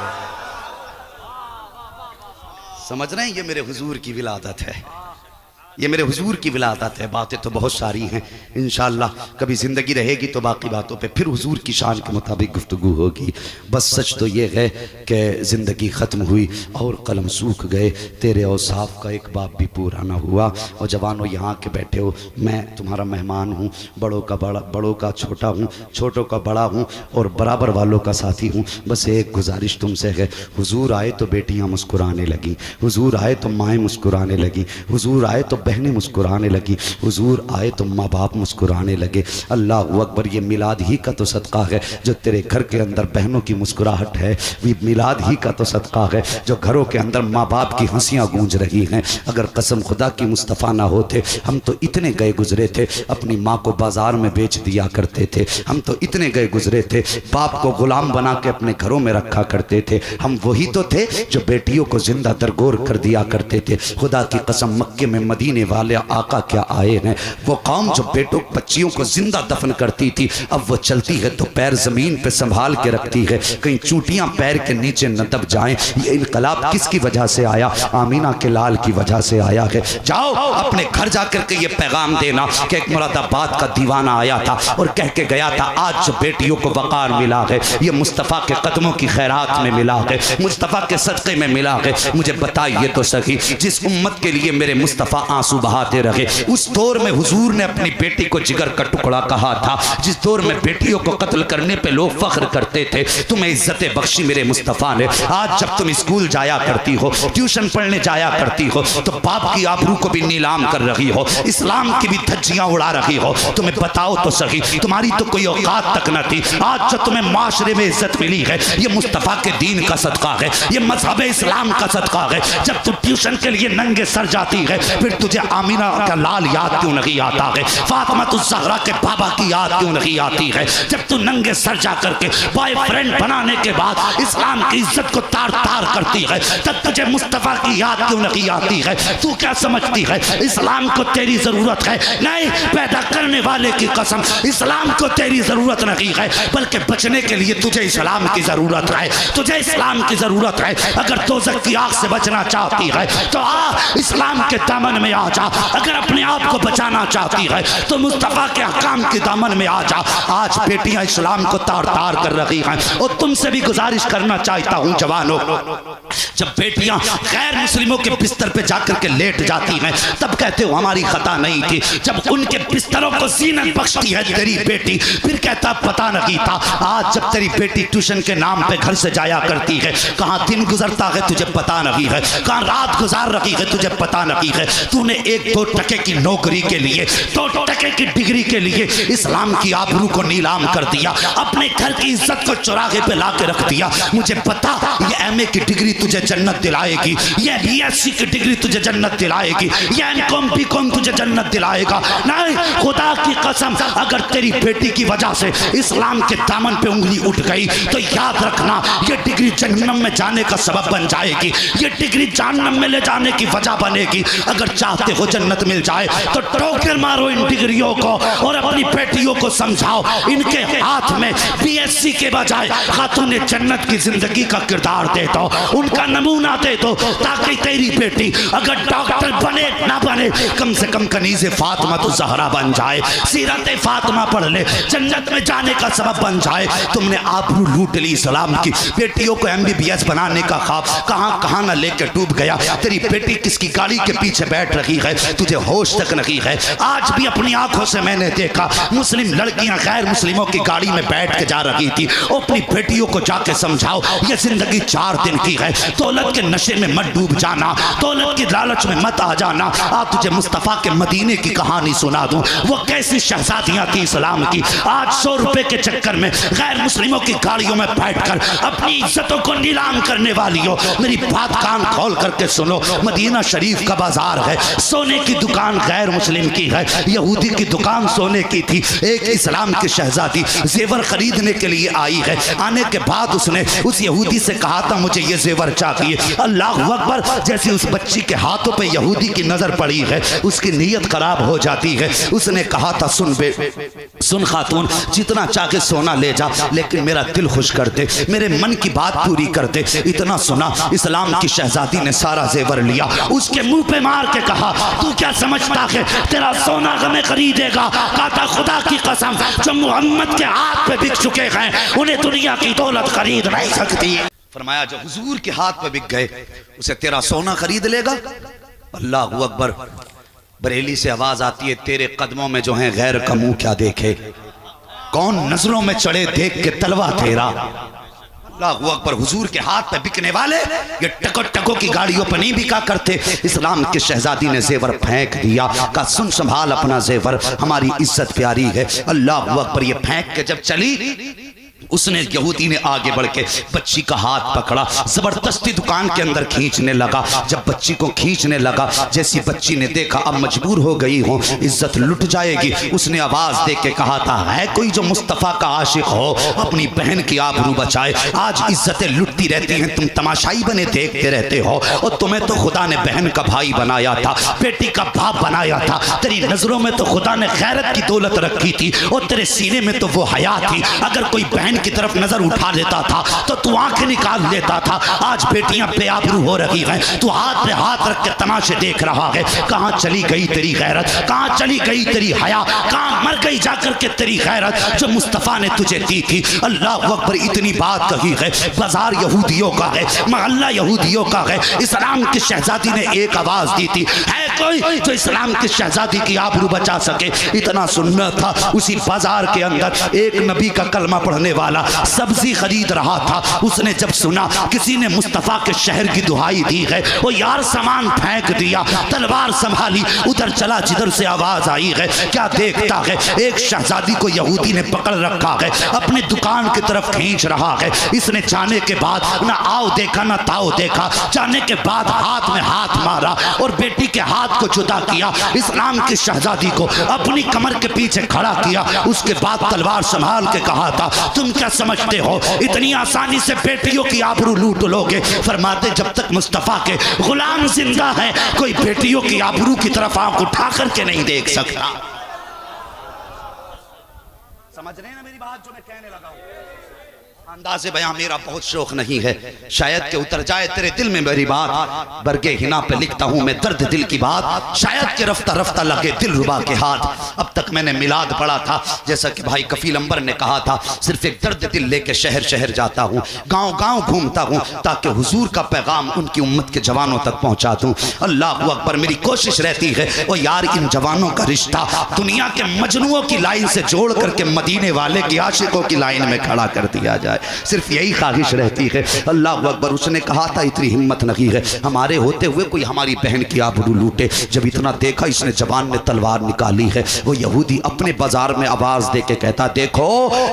समझ रहे हैं? ये मेरे हुजूर की विलादत है, ये मेरे हुजूर की विलादत है। बातें तो बहुत सारी हैं, इंशाअल्लाह कभी ज़िंदगी रहेगी तो बाकी बातों पे फिर हुजूर की शान के मुताबिक गुफ्तगू होगी। बस सच तो ये है कि ज़िंदगी ख़त्म हुई और कलम सूख गए, तेरे औसाफ का एक बाप भी पूरा ना हुआ। और जवानों यहाँ के बैठे हो, मैं तुम्हारा मेहमान हूँ, बड़ों का बड़ा, बड़ों का छोटा हूँ, छोटों का बड़ा हूँ और बराबर वालों का साथी हूँ। बस एक गुजारिश तुमसे है, हुजूर आए तो बेटियाँ मुस्कुराने लगी, हुजूर आए तो माएँ मुस्कुराने लगी, हुजूर आए तो बहनें मुस्कुराने लगी, हुजूर आए तो माँ बाप मुस्कुराने लगे। अल्लाह अकबर, ये मिलाद ही का तो सदका है जो तेरे घर के अंदर बहनों की मुस्कुराहट है, ये मिलाद ही का तो सदका है जो घरों के अंदर माँ बाप की हंसियाँ गूंज रही हैं। अगर कसम खुदा की मुस्तफ़ा ना होते, हम तो इतने गए गुजरे थे, अपनी माँ को बाजार में बेच दिया करते थे, हम तो इतने गए गुजरे थे, बाप को गुलाम बना के अपने घरों में रखा करते थे। हम वही तो थे जो बेटियों को जिंदा दरगोर कर दिया करते थे। खुदा की कसम मक्के में मदीने वाले आका क्या आए हैं, वो कौम जो बेटों बच्चियों को जिंदा दफन करती थी, अब वो चलती है तो पैर जमीन पे संभाल के रखती है, कहीं चूटियां पैर के नीचे न दब जाएं। ये इनकलाब किसकी वजह से आया? आमीना के लाल की वजह से आया है। जाओ अपने घर जाकर के ये पैगाम देना कि एक मुरादाबाद का दीवाना आया था और कह के गया था आज जो बेटियों को वक़ार मिला है ये मुस्तफ़ा के कदमों की खैरात में मिला है, मुस्तफ़ा के सदक़े में मिला है। मुझे बताइए तो सही, जिस उम्मत के लिए मेरे मुस्तफ़ा आंसू बहाते रहे, उस दौर में हुजूर ने अपनी बेटी को जिगर का टुकड़ा कहा था, जिस दौर में बेटियों को कत्ल करने पे लोग फख्र करते थे, तुम्हें इज्जत बख्शी मेरे मुस्तफ़ा ने। आज जब तुम स्कूल जाया करती हो, ट्यूशन पढ़ने जाया करती हो, तो बाप की आबरू को भी नीलाम कर रही हो, इस्लाम की भी धज्जियां उड़ा रही हो। तुम्हें बताओ तो सही, तुम्हारी तो कोई औकात तक न थी, आज जो तुम्हें माशरे में इज्जत मिली है ये मुस्तफ़ा के दीन का सदका है, ये मजहब इस्लाम का सदका है। जब तू ट्यूशन के लिए नंगे सर जाती है फिर तुझे आमीना का लाल याद क्यों नहीं आता है, फातिमा ज़हरा के बाबा की याद क्यों नहीं आती है? जब तू नंगे सर जा करके बॉयफ्रेंड बनाने के बाद इस्लाम की इज्जत को तार तार करती है, तब तुझे मुस्तफ़ा की याद क्यों नहीं आती है? तू क्या समझती है इस्लाम को तेरी जरूरत है? नहीं, पैदा करने वाले की कसम, इस्लाम को तेरी जरूरत नहीं है, बल्कि बचने के लिए तुझे इस्लाम की जरूरत है, तुझे इस्लाम की जरूरत है। अगर दोज़ख की आग से बचना चाहती है तो आ इस्लाम के दामन में आ जा, अगर अपने आप को बचाना चाहती है तो मुस्तफ़ा के अहकाम के दामन में आ जा। आज बेटियां इस्लाम को तार तार कर रही हैं और तुमसे भी गुजारिश करना चाहता हूं जवानों, जब बेटियां गैर मुस्लिमों के बिस्तर पे जाकर के लेट जाती हैं तब कहते हो हमारी खता नहीं थी, जब उनके बिस्तरों को ज़ीनत बख्शती है तेरी बेटी फिर कहता पता नहीं था। आज जब तेरी बेटी ट्यूशन के नाम पे घर से जाया करती है, कहाँ दिन गुजरता है तुझे पता नहीं है, कहाँ रात गुजार रही है तुझे पता नहीं है। तूने 1-2 टके की नौकरी के लिए, 2 टके की डिग्री के लिए इस्लाम की आबरू को नीलाम कर दिया, अपने घर की इज्जत को चौराहे पे ला के रख दिया। मुझे पता ये एमए की डिग्री तुझे जन्नत दिलाएगी, ये बीएससी की डिग्री तुझे जन्नत दिलाएगी, ये एमकॉम बीकॉम तुझे जन्नत दिलाएगा। नहीं, खुदा की कसम अगर तेरी बेटी की वजह से इस्लाम के दामन पे उंगली उठ गई तो याद रखना ये डिग्री जहन्नम में जाने का सबब बन जाएगी, ये डिग्री जहन्नम में ले जाने की वजह बनेगी। अगर चाहते हो जन्नत मिल जाए तो ठोकर मारो इन डिग्रियों को और अपनी बेटियों को समझाओ इनके हाथ में बीएससी के बजाय खातून जन्नत की जिंदगी का किरदार दे दो, उनका नमूना दे दो, ताकि तेरी बेटी अगर डॉक्टर बने ना बने कम से कम कनीज़े फातिमा तो ज़हरा बन जाए, सीरत फातिमा पढ़ ले, जन्नत में जाने का सबब बन जाए। तुमने आबरू लूट ली इस्लाम की, बेटियों को MBBS बनाने का ख्वाब कहाँ कहाँ ना लेकर डूब गया। तेरी बेटी किसकी गाड़ी के पीछे बैठ रही नहीं है, तुझे होश तक नहीं है। आज भी अपनी आंखों से मैंने देखा मुस्लिम लड़कियां गैर मुस्लिमों की गाड़ी में बैठ के जा रही थी। अपनी बेटियों को जाके समझाओ ये जिंदगी 4 दिन की है, दौलत के नशे में मत डूब जाना, दौलत की लालच में मत आ जाना। आज तुझे मुस्तफ़ा के मदीने की कहानी सुना दूं, वो कैसी शहजादियां थी इस्लाम की। आज 100 रुपए के चक्कर में गैर मुस्लिमों की गाड़ियों में बैठकर अपनी इज्जतों को नीलाम करने वाली हो। मेरी बात कान खोल करके सुनो, मदीना शरीफ का बाजार है, सोने की दुकान गैर मुस्लिम की है, यहूदी की दुकान सोने की थी। एक इस्लाम की शहजादी जेवर खरीदने के लिए आई है। आने के बाद उसने उस यहूदी से कहा था मुझे ये जेवर चाहिए। अल्लाह अकबर, जैसे उस बच्ची के हाथों पे यहूदी की नजर पड़ी है उसकी नीयत खराब हो जाती है। उसने कहा था सुन खातून, जितना चाहे सोना ले जा, लेकिन मेरा दिल खुश कर दे, मेरे मन की बात पूरी कर दे। इतना सुना, इस्लाम की शहजादी ने सारा जेवर लिया, उसके मुंह पे मार के कहा तू क्या समझता है तेरा सोना हमें खरीदेगा? कहता खुदा की कसम, जो मोहम्मद के हाथ पे बिक चुके हैं उन्हें दुनिया की दौलत खरीद नहीं सकती। फरमाया जो हुजूर के हाथ पे बिक गए उसे तेरा सोना खरीद लेगा? अल्लाह अकबर। बरेली से आवाज आती है तेरे कदमों में जो है गैर का मुंह क्या देखे, कौन नजरों में चढ़े देख के तलवा तेरा। अल्लाह अकबर। हुजूर के हाथ पे बिकने वाले ये टको टको की गाड़ियों पर नहीं बिका करते। इस्लाम की शहजादी ने जेवर फेंक दिया, का सुन संभाल अपना जेवर, हमारी इज्जत प्यारी है। अल्लाह अकबर। ये फेंक के जब चली, उसने यहूदी ने आगे बढ़ के बच्ची का हाथ पकड़ा, जबरदस्ती दुकान के अंदर खींचने लगा। जब बच्ची को खींचने लगा, जैसी बच्ची ने देखा अब मजबूर हो गई हो, इज्जत लुट जाएगी, उसने आवाज दे के कहा था है कोई जो मुस्तफ़ा का आशिक हो अपनी बहन की आबरू बचाए। आज इज्जतें लुटती रहती हैं, तुम तमाशाई बने देखते रहते हो। और तुम्हें तो खुदा ने बहन का भाई बनाया था, बेटी का बाप बनाया था। तेरी नजरों में तो खुदा ने खैरत की दौलत रखी थी और तेरे सीने में तो वो हया थी। अगर कोई बहन की तरफ नजर उठा लेता था तो तू आंखें निकाल लेता था। आज बेटियां बेआबरू हो रही हैं, तू हाथ पे हाथ रख के तमाशे देख रहा है। कहां चली गई तेरी गैरत, कहां चली गई तेरी हया, कहां मर गई जाकर के तेरी गैरत जो मुस्तफा ने तुझे दी थी। अल्लाह अकबर। इतनी बात कही है, बाजार यहूदियों का है, मोहल्ला यहूदियों का है। इस्लाम की शहजादी ने एक आवाज दी थी, है कोई जो इस्लाम की शहजादी की आबरू बचा सके? इतना सुनना था। उसी बाजार के अंदर एक नबी का कलमा पढ़ने वाला सब्जी खरीद रहा था। उसने जब सुना किसी ने मुस्तफा के शहर की दुहाई दी है, वो यार सामान फेंक दिया, तलवार संभाली, उधर चला जिधर से आवाज आई है। क्या देखता है, एक शहजादी को यहूदी ने पकड़ रखा है, अपनी दुकान की तरफ खींच रहा है। इसने जाने के बाद ना आओ देखा ना ताओ देखा, जाने के बाद हाथ में हाथ मारा और बेटी के हाथ को जुदा किया। इस्लाम की शहजादी को अपनी कमर के पीछे खड़ा किया। उसके बाद तलवार संभाल के कहा था तुम क्या समझते हो इतनी आसानी से बेटियों की आबरू लूट लोगे? फरमाते जब तक मुस्तफा के गुलाम जिंदा है कोई बेटियों की आबरू की तरफ आंख उठा करके नहीं देख सकता। समझ रहे हैं ना मेरी बात जो मैं कहने लगा हूं? अंदाज़े बयां मेरा बहुत शौक नहीं है, शायद के उतर जाए तेरे दिल में मेरी बात। बरगे हिना पे लिखता हूं मैं दर्द दिल की बात, शायद के रफ्ता रफ्ता लगे दिल रुबा के हाथ। अब तक मैंने मिलाद पढ़ा था, जैसा कि भाई कफील अंबर ने कहा था, सिर्फ एक दर्द दिल लेके शहर शहर जाता हूँ, गाँव गाँव घूमता हूँ, ताकि हुजूर का पैगाम उनकी उम्मत के जवानों तक पहुँचा दूँ। अल्लाह अकबर। मेरी कोशिश रहती है वो यार इन जवानों का रिश्ता दुनिया के मजनुओं की लाइन से जोड़ करके मदीने वाले की आशिकों की लाइन में खड़ा कर दिया जाए, सिर्फ यही ख्वाहिश रहती है। अल्लाह अकबर। उसने कहा था इतनी हिम्मत नहीं है हमारे होते हुए कोई हमारी बहन की आबरू लूटे। जब इतना देखा इसने जवान ने तलवार निकाली है। वो यहूदी अपने बाजार में आवाज दे के कहता देखो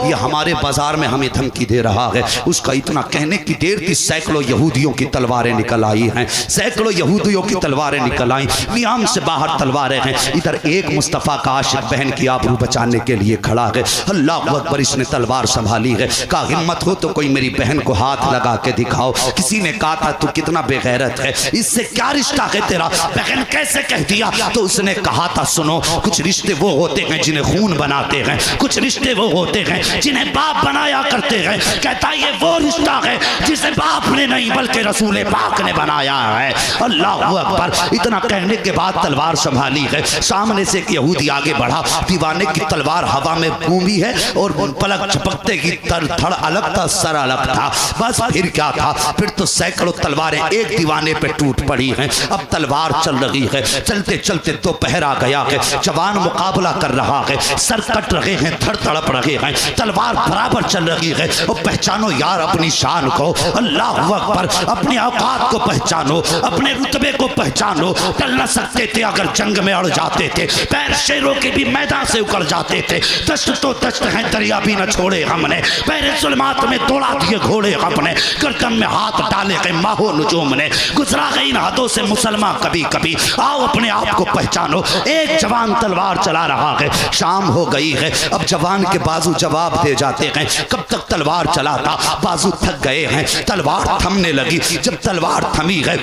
ये हमारे बाजार में हमें धमकी दे रहा है। उसका इतना कहने की देर थी सैकड़ों यहूदियों की तलवारें निकल आई हैं, सैकड़ों यहूदियों की तलवारें निकल आई, नियाम से बाहर तलवारें हैं। इधर एक मुस्तफ़ा का आशिक बहन की आबरू बचाने के लिए खड़ा है। अल्लाह अकबर। इसने तलवार संभाली है, कहा हिम्मत हो तो कोई मेरी बहन को हाथ लगा के दिखाओ। किसी ने कहा था तू कितना बेगैरत है, इससे क्या रिश्ता है तेरा, बहन कैसे कह दिया? तो उसने कहा था सुनो कुछ रिश्ते वो होते हैं जिन्हें खून बनाते हैं, कुछ रिश्ते वो होते हैं जिन्हें बाप बनाया करते हैं। कहता ये वो रिश्ता है जिसे बाप ने नहीं बल्कि रसूल पाक ने बनाया है। अल्लाह अकबर। इतना कहने के बाद तलवार संभाली है। सामने से एक यहूदी आगे बढ़ा, दीवाने की तलवार हवा में घूमी है और पलक झपकते की धड़ अलग अलग था, सर अलग था। बस फिर क्या था, फिर तो सैकड़ों तलवारें एक दीवाने पे टूट पड़ी हैं। अब तलवार चल रही है, चलते चलते दोपहर आ गया है, जवान मुकाबला कर रहा है, सर कट रहे हैं, धड़ तड़प रहे हैं, तलवार बराबर चल रही है। और पहचानो यार अपनी शान को, अल्लाह अकबर, अपनी औकात को पहचानो, अपने रुतबे को पहचानो। टल न सकते थे अगर जंग में अड़ जाते थे, पैर शेरों के भी मैदान से उकड़ जाते थे। दश्त तो दश्त है, दरिया भी न छोड़े हमने, पैरे जुल्मात में दौड़ा दिए घोड़े हमने, गर्दन में हाथ डाले गए माहो नुजूम ने, गुजरा गई इन हाथों से मुसलमान कभी कभी। आओ अपने आप को पहचानो। एक जवान तलवार चला रहा है, शाम हो गई है, अब जवान के बाजू जवाब दे जाते हैं। कब तक तलवार चलाता, बाजू थक गए हैं, तलवार थमने लगी। जब तलवार थमी है,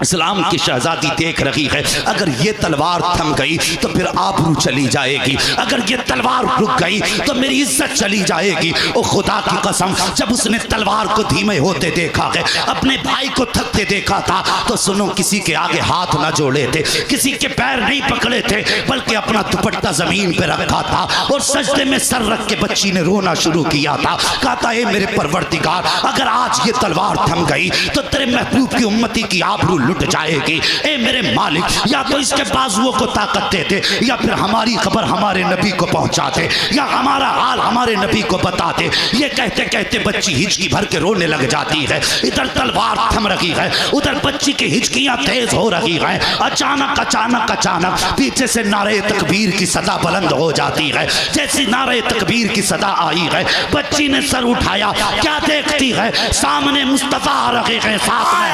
इस्लाम की शहजादी देख रही है, अगर ये तलवार थम गई तो फिर आबरू चली जाएगी, अगर ये तलवार रुक गई तो मेरी इज्जत चली जाएगी। ओ खुदा की कसम, जब उसने तलवार को धीमे होते देखा है, अपने भाई को थकते देखा था, तो सुनो, किसी के आगे हाथ ना जोड़े थे, किसी के पैर नहीं पकड़े थे, बल्कि अपना दुपट्टा जमीन पे रखा था और सजदे में सर रख के बच्ची ने रोना शुरू किया था। कहा था, ए मेरे परवरदिगार, अगर आज ये तलवार थम गई तो तेरे महबूब की उम्मती की आबरू लुट जाएगी। ए मेरे मालिक, या तो इसके बाजुओं को ताकत देते, या फिर हमारी खबर हमारे नबी को पहुंचाते, या हमारा हाल हमारे नबी को बताते। ये कहते कहते बच्ची हिचकी भर के रोने लग जाती है। इधर तलवार थम रही है, उधर बच्ची की हिचकियां तेज हो रही हैं। अचानक अचानक अचानक पीछे से नारे तकबीर की सदा बुलंद हो जाती है। जैसी नारे तकबीर की सदा आई है, बच्ची ने सर उठाया, क्या देखती है, सामने मुस्तफा आ रहे हैं, साथ में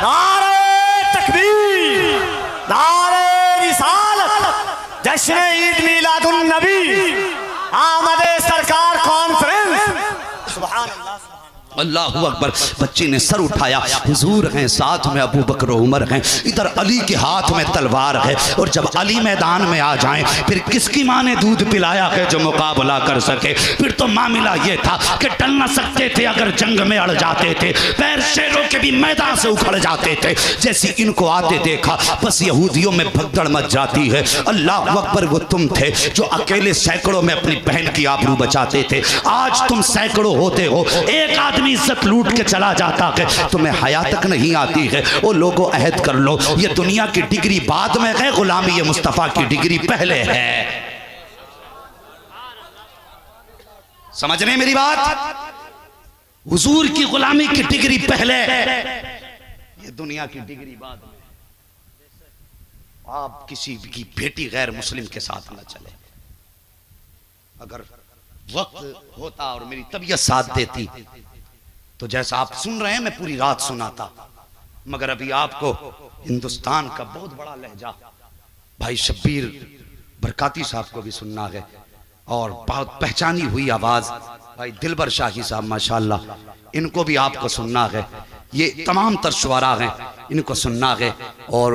नारे तकबीर, नारे रिसालत, जश्न ईद मिलादुन नबी, आमदे सरकार कॉन्फ्रेंस। सुभान अल्लाह, अल्लाह अकबर। बच्ची ने सर उठाया, हुजूर हैं, साथ में अबू बकर उमर हैं, इधर अली के हाथ में तलवार है। और जब अली मैदान में आ जाएं, फिर किसकी माँ ने दूध पिलाया है जो मुकाबला कर सके। फिर तो मामला ये था कि टल न सकते थे अगर जंग में अड़ जाते थे, पैर शेरों के भी मैदान से उखड़ जाते थे। जैसे इनको आते देखा, बस यहूदियों में भगदड़ मच जाती है। अल्लाह अकबर, वो तुम थे जो अकेले सैकड़ों में अपनी बहन की आबरू बचाते थे, आज तुम सैकड़ों होते हो, एक आदमी इज्जत लूट के चला जाता है, तुम्हें हया तक नहीं आती है। ओ लोगों, अहद कर लो, ये दुनिया की डिग्री बाद में है, गुलामी ये मुस्तफा की डिग्री पहले है। समझ रहे मेरी बात? हुजूर की गुलामी की डिग्री पहले, ये दुनिया की डिग्री बाद में। आप किसी की बेटी गैर मुस्लिम के साथ न चले। अगर वक्त होता और मेरी तबीयत साथ देती तो जैसा आप सुन रहे हैं मैं पूरी रात सुनाता, मगर अभी आपको हिंदुस्तान का बहुत बड़ा लहजा भाई शब्बीर बरकाती साहब को भी सुनना है, और बहुत पहचानी हुई आवाज भाई दिलबर शाही साहब माशाल्लाह, इनको भी आपको सुनना है। ये तमाम तर शुआरा हैं, इनको सुनना है। और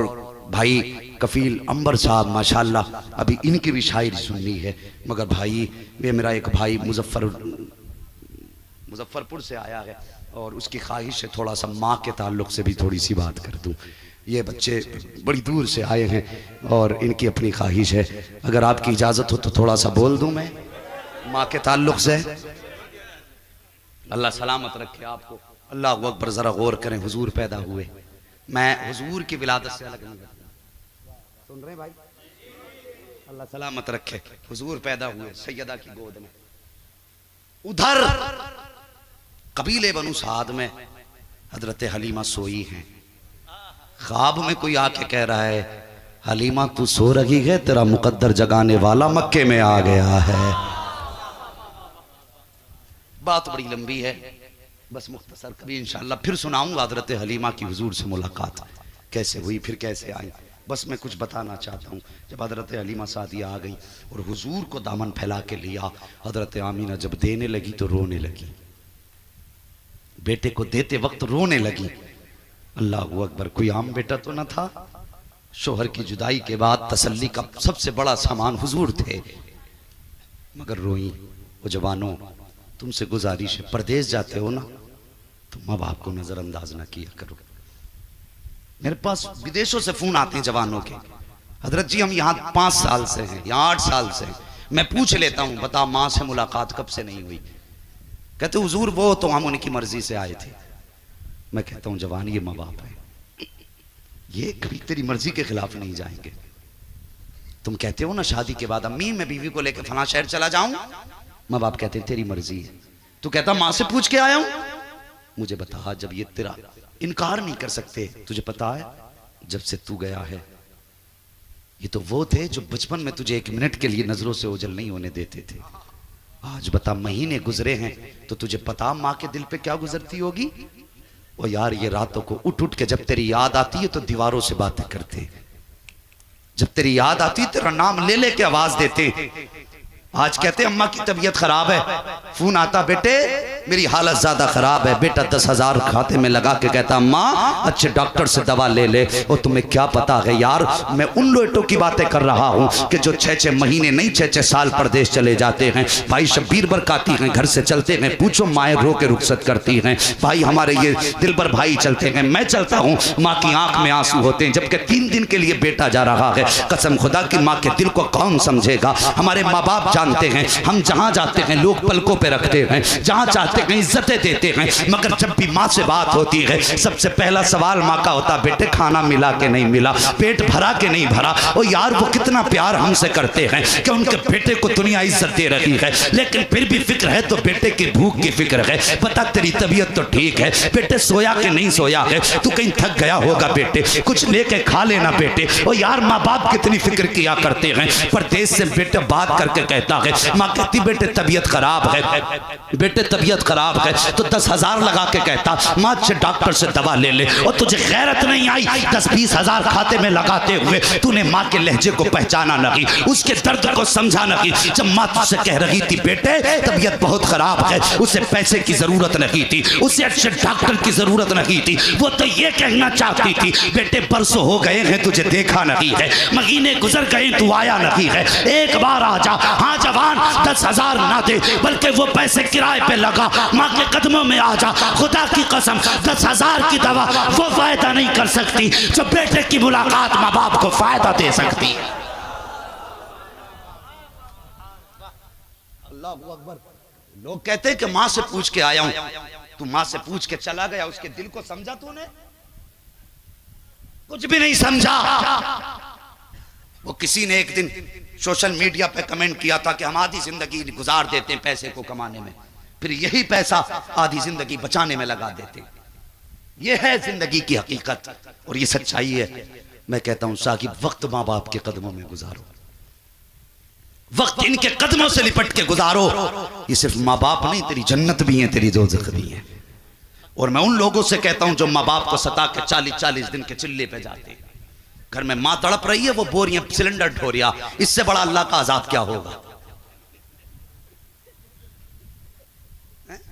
भाई कफील अंबर साहब माशाल्लाह, अभी इनकी भी शायरी सुननी है। मगर भाई ये मेरा एक भाई मुजफ्फरपुर से आया है और उसकी ख्वाहिश है थोड़ा सा माँ के ताल्लुक से भी थोड़ी सी बात कर दूं। ये बच्चे बड़ी दूर से आए हैं और इनकी अपनी ख्वाहिश है, अगर आपकी इजाज़त हो तो थोड़ा सा बोल दूं मैं माँ के ताल्लुक से। अल्लाह सलामत रखे आपको। अल्लाह अकबर। ज़रा गौर करें, हुजूर पैदा हुए, मैं हुजूर की विलादत से अलग नहीं करता। सुन रहे भाई? अल्लाह सलामत रखे। हुजूर पैदा हुए सैयदा की गोद में। उधर कबीले बनु साद में हजरत हलीमा सोई हैं। ख्वाब में कोई आके कह रहा है, हलीमा तू सो रही है, तेरा मुकद्दर जगाने वाला मक्के में आ गया है। बात बड़ी लंबी है, बस मुख्तसर कभी इंशाअल्लाह फिर सुनाऊंगा हजरत हलीमा की हुजूर से मुलाकात कैसे हुई, फिर कैसे आई। बस मैं कुछ बताना चाहता हूँ। जब हजरत हलीमा सादिया आ गई और हुजूर को दामन फैला के लिया, हजरत आमीना जब देने लगी तो रोने लगी, बेटे को देते वक्त रोने लगी। अल्लाह अकबर। कोई आम बेटा तो न था। शोहर की जुदाई के बाद तसल्ली का सबसे बड़ा सामान हुजूर थे, मगर रोई। वो जवानों, तुमसे गुजारिश है, परदेश जाते हो ना तो माँ बाप को नजरअंदाज ना किया करो। मेरे पास विदेशों से फोन आते हैं जवानों के, हजरत जी हम यहाँ 5 साल से हैं, यहाँ 8 साल से हैं। मैं पूछ लेता हूँ, बता माँ से मुलाकात कब से नहीं हुई? कहते हुजूर वो तो हम उनकी मर्जी से आए थे। मैं कहता हूं जवान, ये माँ बाप है, ये कभी तेरी मर्जी के खिलाफ नहीं जाएंगे। तुम कहते हो ना शादी के बाद अम्मी मैं बीवी को लेकर फला शहर चला जाऊं, माँ बाप कहते हैं तेरी मर्जी है। तू कहता माँ से पूछ के आया हूं, मुझे बता, जब ये तेरा इनकार नहीं कर सकते, तुझे पता है जब से तू गया है, ये तो वो थे जो बचपन में तुझे 1 मिनट के लिए नजरों से ओझल नहीं होने देते थे। आज बता महीने गुजरे हैं तो तुझे पता माँ के दिल पे क्या गुजरती होगी। ओ यार, ये रातों को उठ उठ के जब तेरी याद आती है तो दीवारों से बातें करते, जब तेरी याद आती है तेरा नाम ले ले के आवाज देते। आज कहते अम्मा की तबीयत खराब है, फोन आता बेटे मेरी हालत ज्यादा खराब है, बेटा 10,000 खाते में लगा के कहता अम्मा अच्छे डॉक्टर से दवा ले ले। और तुम्हें क्या पता है यार, मैं उन लोटों की बातें कर रहा हूं कि जो 6-6 महीने नहीं 6-6 साल परदेश चले जाते हैं। भाई शब्बीर बरकाती हैं, घर से चलते हैं, पूछो माएँ रो के रुखसत करती हैं। भाई हमारे ये दिलबर भाई चलते हैं, मैं चलता हूँ, माँ की आंख में आंसू होते हैं, जबकि 3 दिन के लिए बेटा जा रहा है। कसम खुदा की माँ के दिल को कौन समझेगा। हमारे माँ बाप जानते हैं हम जहां जाते हैं लोग पलकों पे रखते हैं, जहां चाहते हैं इज्जतें देते हैं, मगर जब भी माँ से बात होती है सबसे पहला सवाल माँ का होता बेटे खाना मिला के नहीं मिला, पेट भरा के नहीं भरा। और यार वो कितना प्यार हमसे करते हैं कि उनके बेटे को दुनिया इज्जत दे रही है, लेकिन फिर भी फिक्र है तो बेटे की भूख की फिक्र है। बता तेरी तबीयत तो ठीक है बेटे, सोया के नहीं सोया है, तू कहीं थक गया होगा बेटे, कुछ लेके खा लेना बेटे। और यार माँ बाप कितनी फिक्र किया करते हैं। परदेश से बेटे बात करके कहता है, माँ कहती बेटे तबीयत खराब है, बेटे तबीयत खराब है, तो 10,000 लगा के कहता माँ अच्छे डॉक्टर से दवा ले ले। और तुझे गैरत नहीं आई 10-20 हज़ार खाते में लगाते हुए तूने माँ के लहजे को पहचाना नहीं, उसके दर्द को समझा नहीं। जब माँ तुझसे कह रही थी बेटे तबीयत बहुत खराब है, उसे पैसे की जरूरत नहीं थी, उसे अच्छे डॉक्टर की जरूरत नहीं थी, वो तो ये कहना चाहती थी बेटे बरसों हो गए हैं तुझे देखा नहीं है, महीने गुजर गए तू आया नहीं है, एक बार आ जा। हाँ जवान 10,000 ना दे बल्कि वो पैसे किराए पे लगा, माँ के कदमों में आ जा। खुदा की कसम 10,000 की दवा वो फायदा नहीं कर सकती जो बेटे की मुलाकात माँ बाप को फायदा दे सकती है। अल्लाह अकबर। लोग कहते हैं कि माँ से पूछ के आया हूं, तू माँ से पूछ के चला गया, उसके दिल को समझा तूने? कुछ भी नहीं समझा। वो किसी ने एक दिन सोशल मीडिया पे कमेंट किया था कि हम आधी जिंदगी गुजार देते हैं पैसे को कमाने में, फिर यही पैसा आधी जिंदगी बचाने में लगा देते। ये है जिंदगी की हकीकत और ये सच्चाई है। मैं कहता हूं साकिब वक्त माँ बाप के कदमों में गुजारो, वक्त इनके कदमों से लिपट के गुजारो। ये सिर्फ माँ बाप नहीं, तेरी जन्नत भी है, तेरी दोज़ख भी है। और मैं उन लोगों से कहता हूं जो माँ बाप को सता के 40-40 दिन के चिल्ले पे जाते हैं। घर में माँ तड़प रही है, वो बोरियां सिलेंडर ढो रिया, इससे बड़ा अल्लाह का अजाब क्या होगा।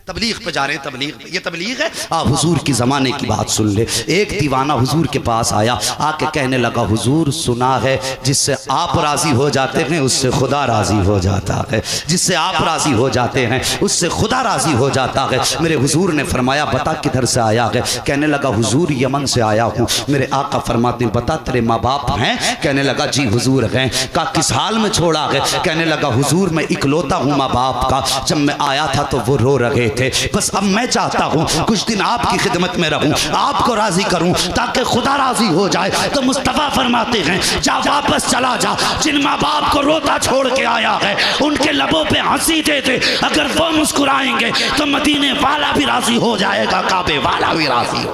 तबलीग पे जा रहे हैं, तबलीग पे, ये तबलीग है। हुजूर की ज़माने की बात सुन ले। एक दीवाना हुजूर के पास आया, आके कहने लगा हुजूर सुना है जिससे आप राजी हो जाते हैं उससे खुदा राजी हो जाता है, जिससे आप राजी हो जाते हैं उससे खुदा राजी हो जाता है। मेरे हुजूर ने फरमाया बता किधर से आया है? कहने लगा हुजूर यमन से आया हूँ। मेरे आका फरमाते हैं बता तेरे माँ बाप हैं? कहने लगा जी हुजूर हैं। कहा किस हाल में छोड़ा है? कहने लगा हुजूर मैं इकलौता हूँ माँ बाप का, जब मैं आया था तो वो रो रहे थे, बस अब मैं चाहता हूं कुछ दिन आपकी खिदमत में रहूं, आपको राजी करूं ताकि खुदा राजी हो जाए। तो मुस्तफा फरमाते हैं जा वापस चला जा, जिन माँ बाप को रोता छोड़ के आया है उनके लबों पे हंसी दे दे, अगर वो मुस्कुराएंगे तो मदीने वाला भी राजी हो जाएगा, काबे वाला भी राजी हो।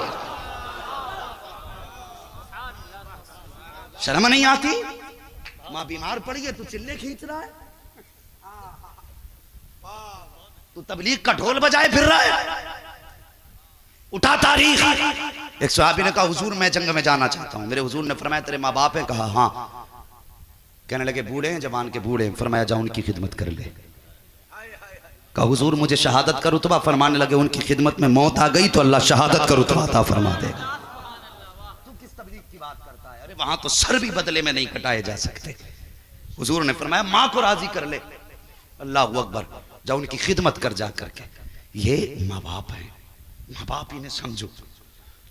शर्म नहीं आती? माँ बीमार पड़ी है, तू चिल्ले खींच रहा है, तू तबलीग का ढोल बजाए फिर रहा है। उठा तारीख। एक सहाबी ने कहा हुजूर मैं जंग में जाना चाहता हूं। मेरे हुजूर ने फरमाया तेरे माँ बाप हैं? कहा हाँ। कहने लगे बूढ़े हैं? जवान के बूढ़े हैं। फरमाया जा उनकी खिदमत कर ले। कहा हुजूर मुझे शहादत का रुतबा? फरमाने लगे उनकी खिदमत में मौत आ गई तो अल्लाह शहादत का रुतबा अता फरमा देगा। तू किस तबलीग की बात करता है? अरे वहां तो सर भी बदले में नहीं कटाए जा सकते। हुजूर ने फरमाया माँ को राजी कर ले। अल्लाह अकबर। जा उनकी खिदमत कर जा करके। ये माँ बाप हैं, माँ बाप इन्हें समझो।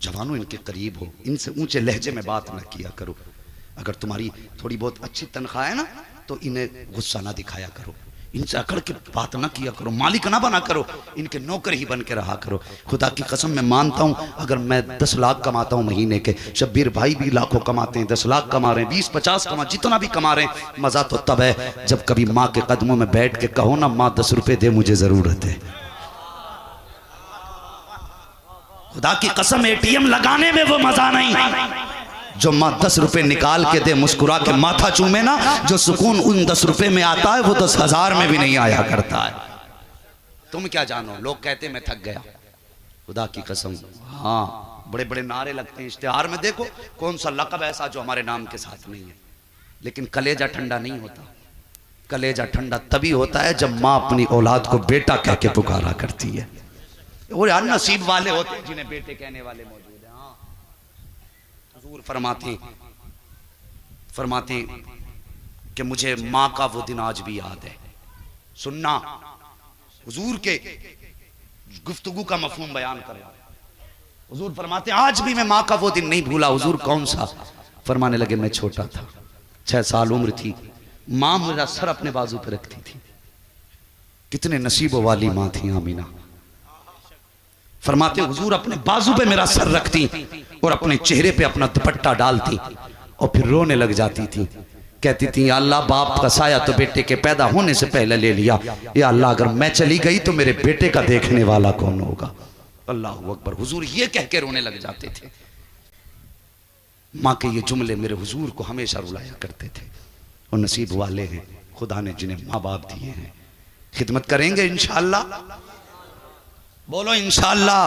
जवानों इनके करीब हो, इनसे ऊंचे लहजे में बात ना किया करो। अगर तुम्हारी थोड़ी बहुत अच्छी तनख्वाह है ना तो इन्हें गुस्सा ना दिखाया करो, इनसे अकड़ के बात ना किया करो, मालिक ना बना करो, इनके नौकर ही बन के रहा करो। खुदा की कसम मैं मानता हूँ अगर मैं 10 लाख कमाता हूँ महीने के, शब्बीर भाई भी लाखों कमाते हैं, 10 लाख कमा रहे हैं, 20-50 कमा, जितना भी कमा रहे हैं, मज़ा तो तब है जब कभी माँ के कदमों में बैठ के कहो ना माँ 10 रुपये दे मुझे ज़रूरत है। खुदा की कसम ATM लगाने में वो मज़ा नहीं जो माँ 10 रुपए निकाल के दे, मुस्कुरा के माथा चूमे ना, जो सुकून उन 10 रुपए में आता है वो 10,000 में भी नहीं आया करता है। तुम क्या जानो, लोग कहते मैं थक गया। खुदा की कसम हाँ बड़े बड़े नारे लगते हैं इश्तिहार में, देखो कौन सा लक़ब ऐसा जो हमारे नाम के साथ नहीं है, लेकिन कलेजा ठंडा नहीं होता। कलेजा ठंडा तभी होता है जब माँ अपनी औलाद को बेटा कह के पुकारा करती है। और यार नसीब वाले होते हैं जिन्हें बेटे कहने वाले मौजूद हैं। हाँ हुजूर फरमाते कि मुझे माँ का वो दिन आज भी याद है। सुनना हुजूर के गुफ्तगू का मफहूम बयान कर रहा है। हुजूर फरमाते आज भी मैं माँ का वो दिन नहीं भूला। हुजूर कौन सा? फरमाने लगे मैं छोटा था, 6 साल उम्र थी, माँ मेरा सर अपने बाजू पे रखती थी। कितने नसीबों वाली माँ थी आमीना। फरमाते हुजूर अपने बाजू पे मेरा सर रखती और अपने चेहरे पे अपना दुपट्टा डालती और फिर रोने लग जाती थी। कहती थी या अल्लाह बाप का साया तो बेटे के पैदा होने से पहले ले लिया, या अल्लाह अगर मैं चली गई तो मेरे बेटे का देखने वाला कौन होगा। अल्लाह अकबर। हुजूर ये कह के रोने लग जाते थे। माँ के ये जुमले मेरे हुजूर को हमेशा रुलाया करते थे। और नसीब वाले हैं खुदा ने जिन्हें माँ बाप दिए हैं। खिदमत करेंगे इंशाअल्लाह, बोलो इंशाअल्लाह।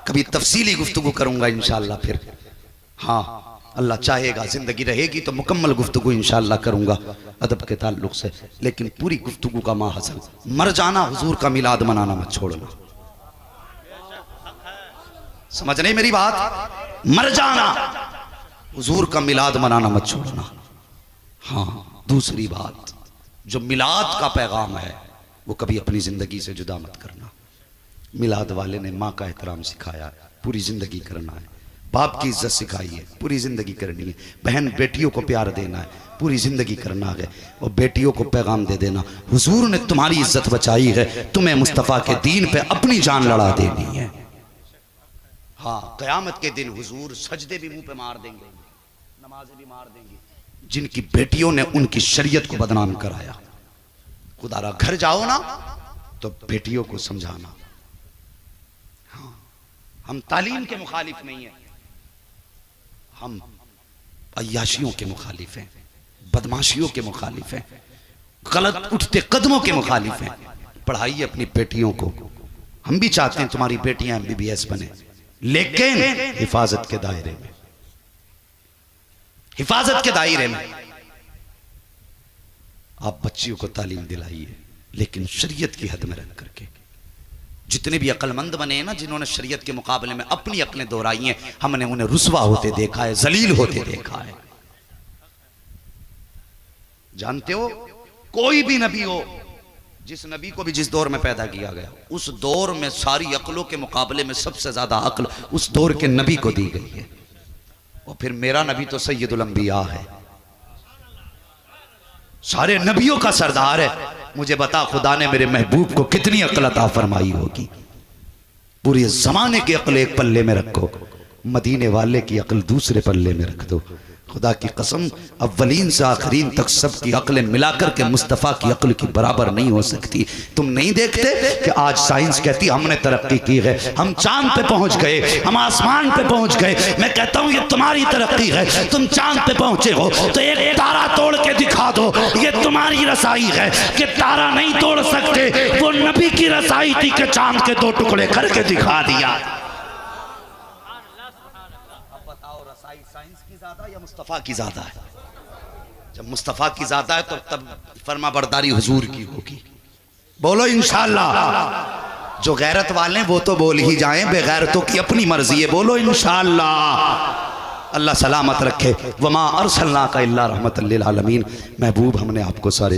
कभी तफसीली गुफ्तगू करूंगा इंशाअल्लाह फिर। हाँ अल्लाह चाहेगा जिंदगी रहेगी तो मुकम्मल गुफ्तगू इंशाअल्लाह करूंगा अदब के ताल्लुक से। लेकिन पूरी गुफ्तगू का माहसल मर जाना, हुजूर का मिलाद मनाना मत छोड़ना। समझ नहीं मेरी बात? मर जाना, हुजूर का मिलाद मनाना मत छोड़ना। हाँ दूसरी बात, जो मिलाद का पैगाम है वो कभी अपनी जिंदगी से जुदा मत करना। मिलाद वाले ने माँ का एहतराम सिखाया, पूरी जिंदगी करना है। बाप की इज्जत सिखाई है, पूरी जिंदगी करनी है। बहन बेटियों को प्यार देना है, पूरी जिंदगी करना है। और बेटियों को पैगाम दे देना, हुजूर ने तुम्हारी इज्जत बचाई है, तुम्हें मुस्तफ़ा के दीन पे अपनी जान लड़ा देनी है। हाँ क़यामत के दिन हुजूर सजदे भी मुंह पे मार देंगे, नमाजें भी मार देंगे जिनकी बेटियों ने उनकी शरीयत को बदनाम कराया। खुदारा घर जाओ ना तो बेटियों को समझाना। हाँ हम तालीम के मुखालिफ नहीं है, हम अय्याशियों के मुखालिफ हैं, बदमाशियों के मुखालिफ हैं, गलत उठते कदमों के मुखालिफ हैं। पढ़ाइए अपनी बेटियों को। हम भी चाहते हैं तुम्हारी बेटियां MBBS बने, लेकिन हिफाजत के दायरे में, हिफाजत के दायरे में। आप बच्चियों को तालीम दिलाइए, लेकिन शरीयत की हद में रख करके। जितने भी अक्लमंद बने हैं ना, जिन्होंने शरीयत के मुकाबले में अपनी अक्लें दोहराई हैं, हमने उन्हें रुसवा होते देखा है, जलील होते देखा है। जानते हो कोई भी नबी हो, जिस नबी को भी जिस दौर में पैदा किया गया, उस दौर में सारी अक्लों के मुकाबले में सबसे ज्यादा अक्ल उस दौर के नबी को दी गई है। और फिर मेरा नबी तो सैयदुल अंबिया है, सारे नबियों का सरदार है। मुझे बता खुदा ने मेरे महबूब को कितनी अक्ल अता फरमाई होगी। पूरे जमाने की अक्ल एक पल्ले में रखो, मदीने वाले की अक्ल दूसरे पल्ले में रख दो। खुदा की कसम अव्वलीन से आखिरीन तक सबकी अक्लें मिलाकर के मुस्तफ़ा की अक्ल की बराबर नहीं हो सकती। तुम नहीं देखते कि आज साइंस कहती हमने तरक्की की है, हम चांद पे पहुंच गए, हम आसमान पे पहुंच गए। मैं कहता हूं ये तुम्हारी तरक्की है। तुम चांद पे पहुंचे हो तो एक तारा तोड़ के दिखा दो, ये तुम्हारी रसाई है। कि तारा नहीं तोड़ सकते, वो नबी की रसाई थी कि चांद के 2 टुकड़े करके दिखा दिया। या मुस्तफ़ा की ज़्यादा है? जब मुस्तफ़ा की ज़्यादा है तो तब फरमा बरदारी हुजूर की होगी। बोलो इंशाअल्लाह। जो गैरत वाले वो तो बोल ही जाएं, बेगैरतों की अपनी मर्जी है। बोलो इंशाअल्लाह। अल्लाह सलामत रखे। वमा अरसलनाका इल्ला रहमतल लिल आलमीन। महबूब हमने आपको सारे